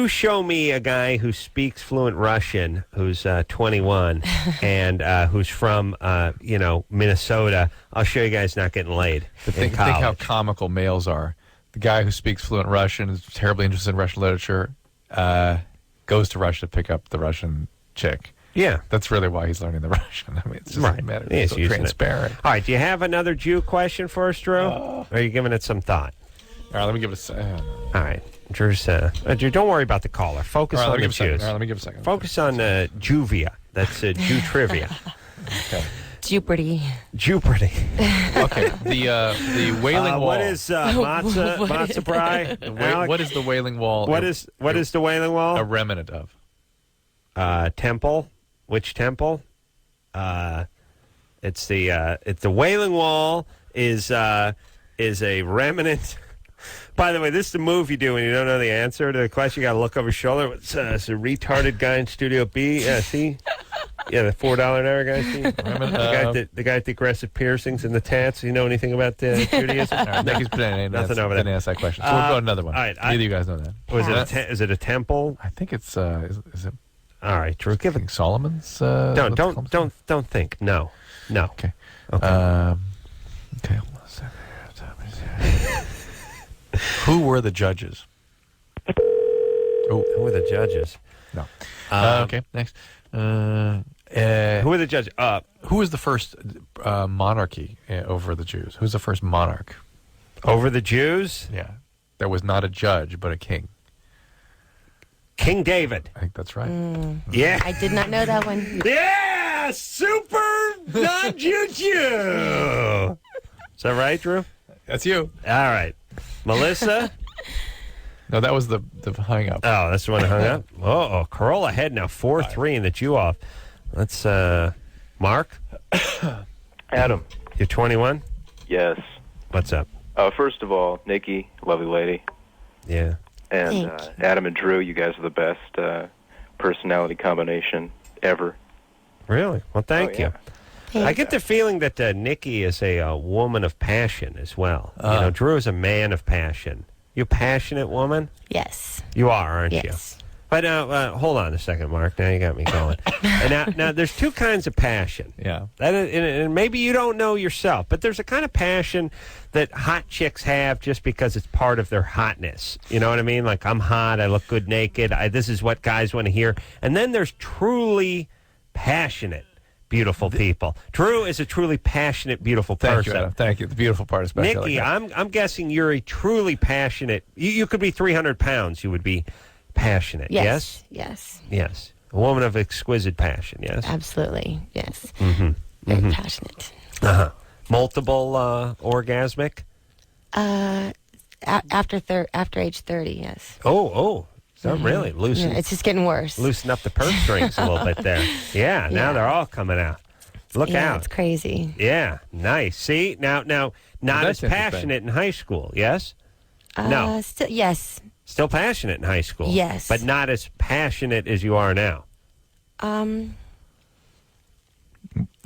show me a guy who speaks fluent Russian, who's 21, and who's from Minnesota. I'll show you guys not getting laid. But think how comical males are. The guy who speaks fluent Russian is terribly interested in Russian literature. Goes to Russia to pick up the Russian chick. Yeah, that's really why he's learning the Russian. I mean, it's just a matter of He's so using transparent. All right, do you have another Jew question for us, Drew? Or are you giving it some thought? All right, let me give it a second. All right, Drew's. Drew, don't worry about the caller. Focus All right, on let me the give a second. Jews. All right, let me give a second. Focus on Juvia. That's Jew trivia. Okay. Jeopardy. Jeopardy. Okay. The Wailing Wall. What is matzo pie? What is the Wailing Wall? What is the Wailing Wall? A remnant of? Temple. Which temple? It's the Wailing Wall is a remnant. By the way, this is the move you do when you don't know the answer to the question. You got to look over your shoulder. It's a retarded guy in Studio B. Yeah, see? Yeah, the $4 an hour guy. See? The guy with the aggressive piercings and the tats. You know anything about Judaism? All right, Nikki's nothing over there. Didn't ask that question. So we'll go to another one. All right, neither of you guys know that. Is it a temple? I think it's. Is it? All right, Drew. Give it. Solomon's. Don't think. No. Okay. Okay. Okay. Hold on a second. Who were the judges? Who were the judges? No. Okay. Next. Who were the judges? Who was the first monarchy over the Jews? Who's the first monarch over the Jews? Yeah, there was not a judge but a king. King David. I think that's right. Yeah, I did not know that one. Yeah, super non-Jew. Is that right, Drew? That's you. All right, Melissa. No, that was the hang up. Oh, that's the one that hung up. Oh, Carolla ahead now, 4-3 in the Jew off. Let's Mark. Adam. You're 21. Yes. What's up? First of all, Nikki, lovely lady. Yeah. And Adam and Drew, you guys are the best personality combination ever. Really? Well, thank you. I get the feeling that Nikki is a woman of passion as well. Drew is a man of passion. You a passionate woman? Yes. You are, aren't you? Yes. But hold on a second, Mark. Now you got me going. now, there's two kinds of passion. Yeah. And maybe you don't know yourself, but there's a kind of passion that hot chicks have just because it's part of their hotness. You know what I mean? Like, I'm hot. I look good naked. This is what guys want to hear. And then there's truly passionate, beautiful people. Drew is a truly passionate, beautiful person. Thank you, Adam. Thank you. The beautiful part is Nikki, like I'm guessing you're a truly passionate. You could be 300 pounds. You would be passionate. Yes. Yes. Yes. A woman of exquisite passion. Yes. Absolutely. Yes. Mm-hmm. Very passionate. Multiple orgasmic. After age 30. Yes. Oh. So really loosen. Yeah, it's just getting worse. Loosen up the purse strings a little bit there. Yeah. Now they're all coming out. Look out. It's crazy. Yeah. Nice. See now not as passionate in high school. Yes. No. Yes. Still passionate in high school. Yes. But not as passionate as you are now.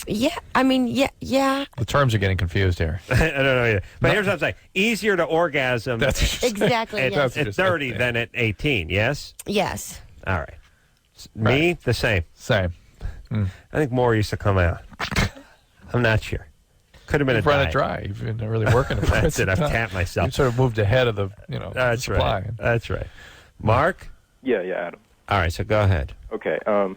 Yeah, I mean, yeah. The terms are getting confused here. I don't know either. But here's what I'm saying. Easier to orgasm Exactly, at 30 than at 18, yes? Yes. All right. Me, the same. Same. I think more used to come out. I'm not sure. Could have been You've a run diet. it dry. You've been really working it. That's it. I've tapped myself. You've sort of moved ahead of the, That's supply. Right. That's right. Mark? Yeah, Adam. All right, so go ahead. Okay. Well,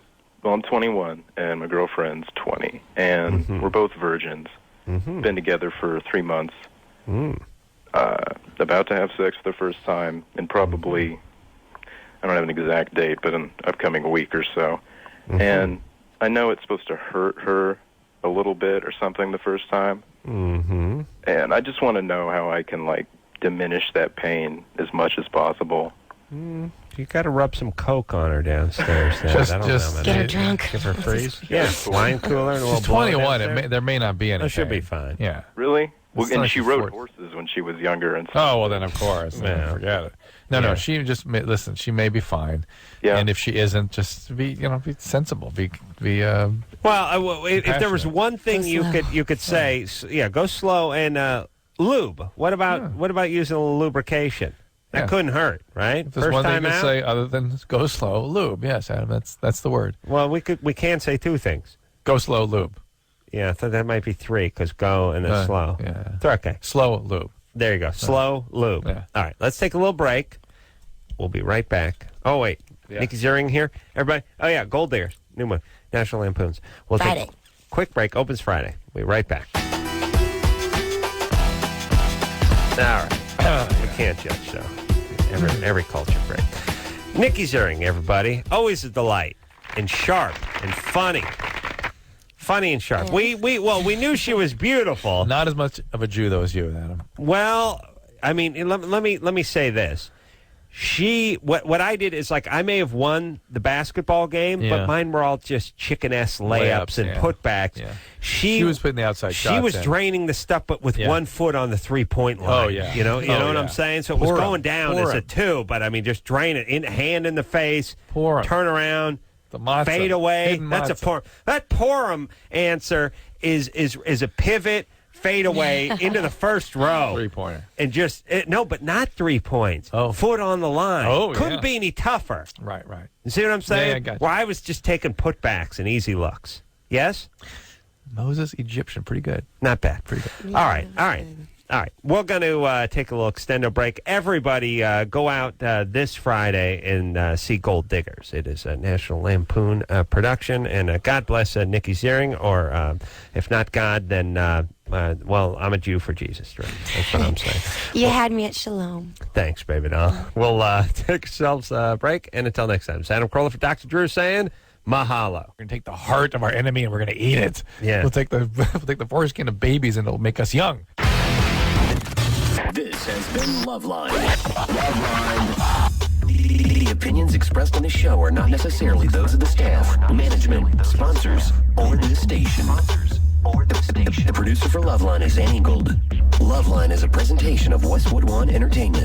I'm 21, and my girlfriend's 20, and we're both virgins. Been together for 3 months. About to have sex for the first time, and probably, I don't have an exact date, but in an upcoming week or so. And I know it's supposed to hurt her a little bit or something the first time. And I just want to know how I can, diminish that pain as much as possible. You got to rub some Coke on her downstairs. Just get her drunk. Give her freeze. Yeah, wine cooler and a little She's 21. There may not be any. She'll be pain. fine. Yeah. Really? Well, It's and not she like rode horses when she was younger and stuff. Oh, well, then, of course. Yeah. Forget it. No, she just, listen, she may be fine. Yeah. And if she isn't, just be sensible. Well, if there was one thing you could say, go slow and lube. What about using a little lubrication? That couldn't hurt, right? If there's one thing you could say other than go slow, lube. Yes, Adam, that's the word. Well, we can say two things. Go slow, lube. Yeah, I thought that might be three, because go and then slow. Yeah. It's okay. Slow, lube. There you go. Slow, lube. Yeah. All right, let's take a little break. We'll be right back. Oh, wait. Yeah. Nikki Ziering here. Everybody? Oh, yeah, Gold Diggers. New one. National Lampoons. We'll Friday. take a quick break. Opens Friday. We'll be right back. All right. We can't judge, though. Every culture break. Nikki Ziering, everybody. Always a delight. And sharp and funny. Funny and sharp. We knew she was beautiful. Not as much of a Jew, though, as you, Adam. Well, I mean, let me say this. What I did is, I may have won the basketball game, but mine were all just chicken-ass layups and putbacks. Yeah. She was putting the outside shots. She was in. draining the stuff, but with 1 foot on the three-point line. Oh, yeah. You know what I'm saying? So it was going down as a two, but I mean, just drain it, hand in the face, turn around, the matzah, fade away. hidden That's matzah. a pour. That Purim answer is a pivot. Fade away into the first row. 3-pointer. And but not 3 points. Oh. Foot on the line. Oh, Couldn't be any tougher. Right. You see what I'm saying? Yeah, I got you. Well, I was just taking putbacks and easy looks. Yes? Moses, Egyptian, pretty good. Not bad. Pretty good. All right. We're going to take a little extendo break. Everybody go out this Friday and see Gold Diggers. It is a National Lampoon production. And God bless Nikki Ziering, or if not God, then, I'm a Jew for Jesus. Right? That's what I'm saying. You had me at Shalom. Thanks, baby doll. We'll take ourselves a break. And until next time, it's Adam Carolla for Dr. Drew saying, mahalo. We're going to take the heart of our enemy and we're going to eat it. Yeah. We'll take the foreskin of babies and it'll make us young. This has been Loveline. The opinions expressed on this show are not necessarily those of the staff, management, sponsors, or the station. The producer for Loveline is Angled. Loveline is a presentation of Westwood One Entertainment.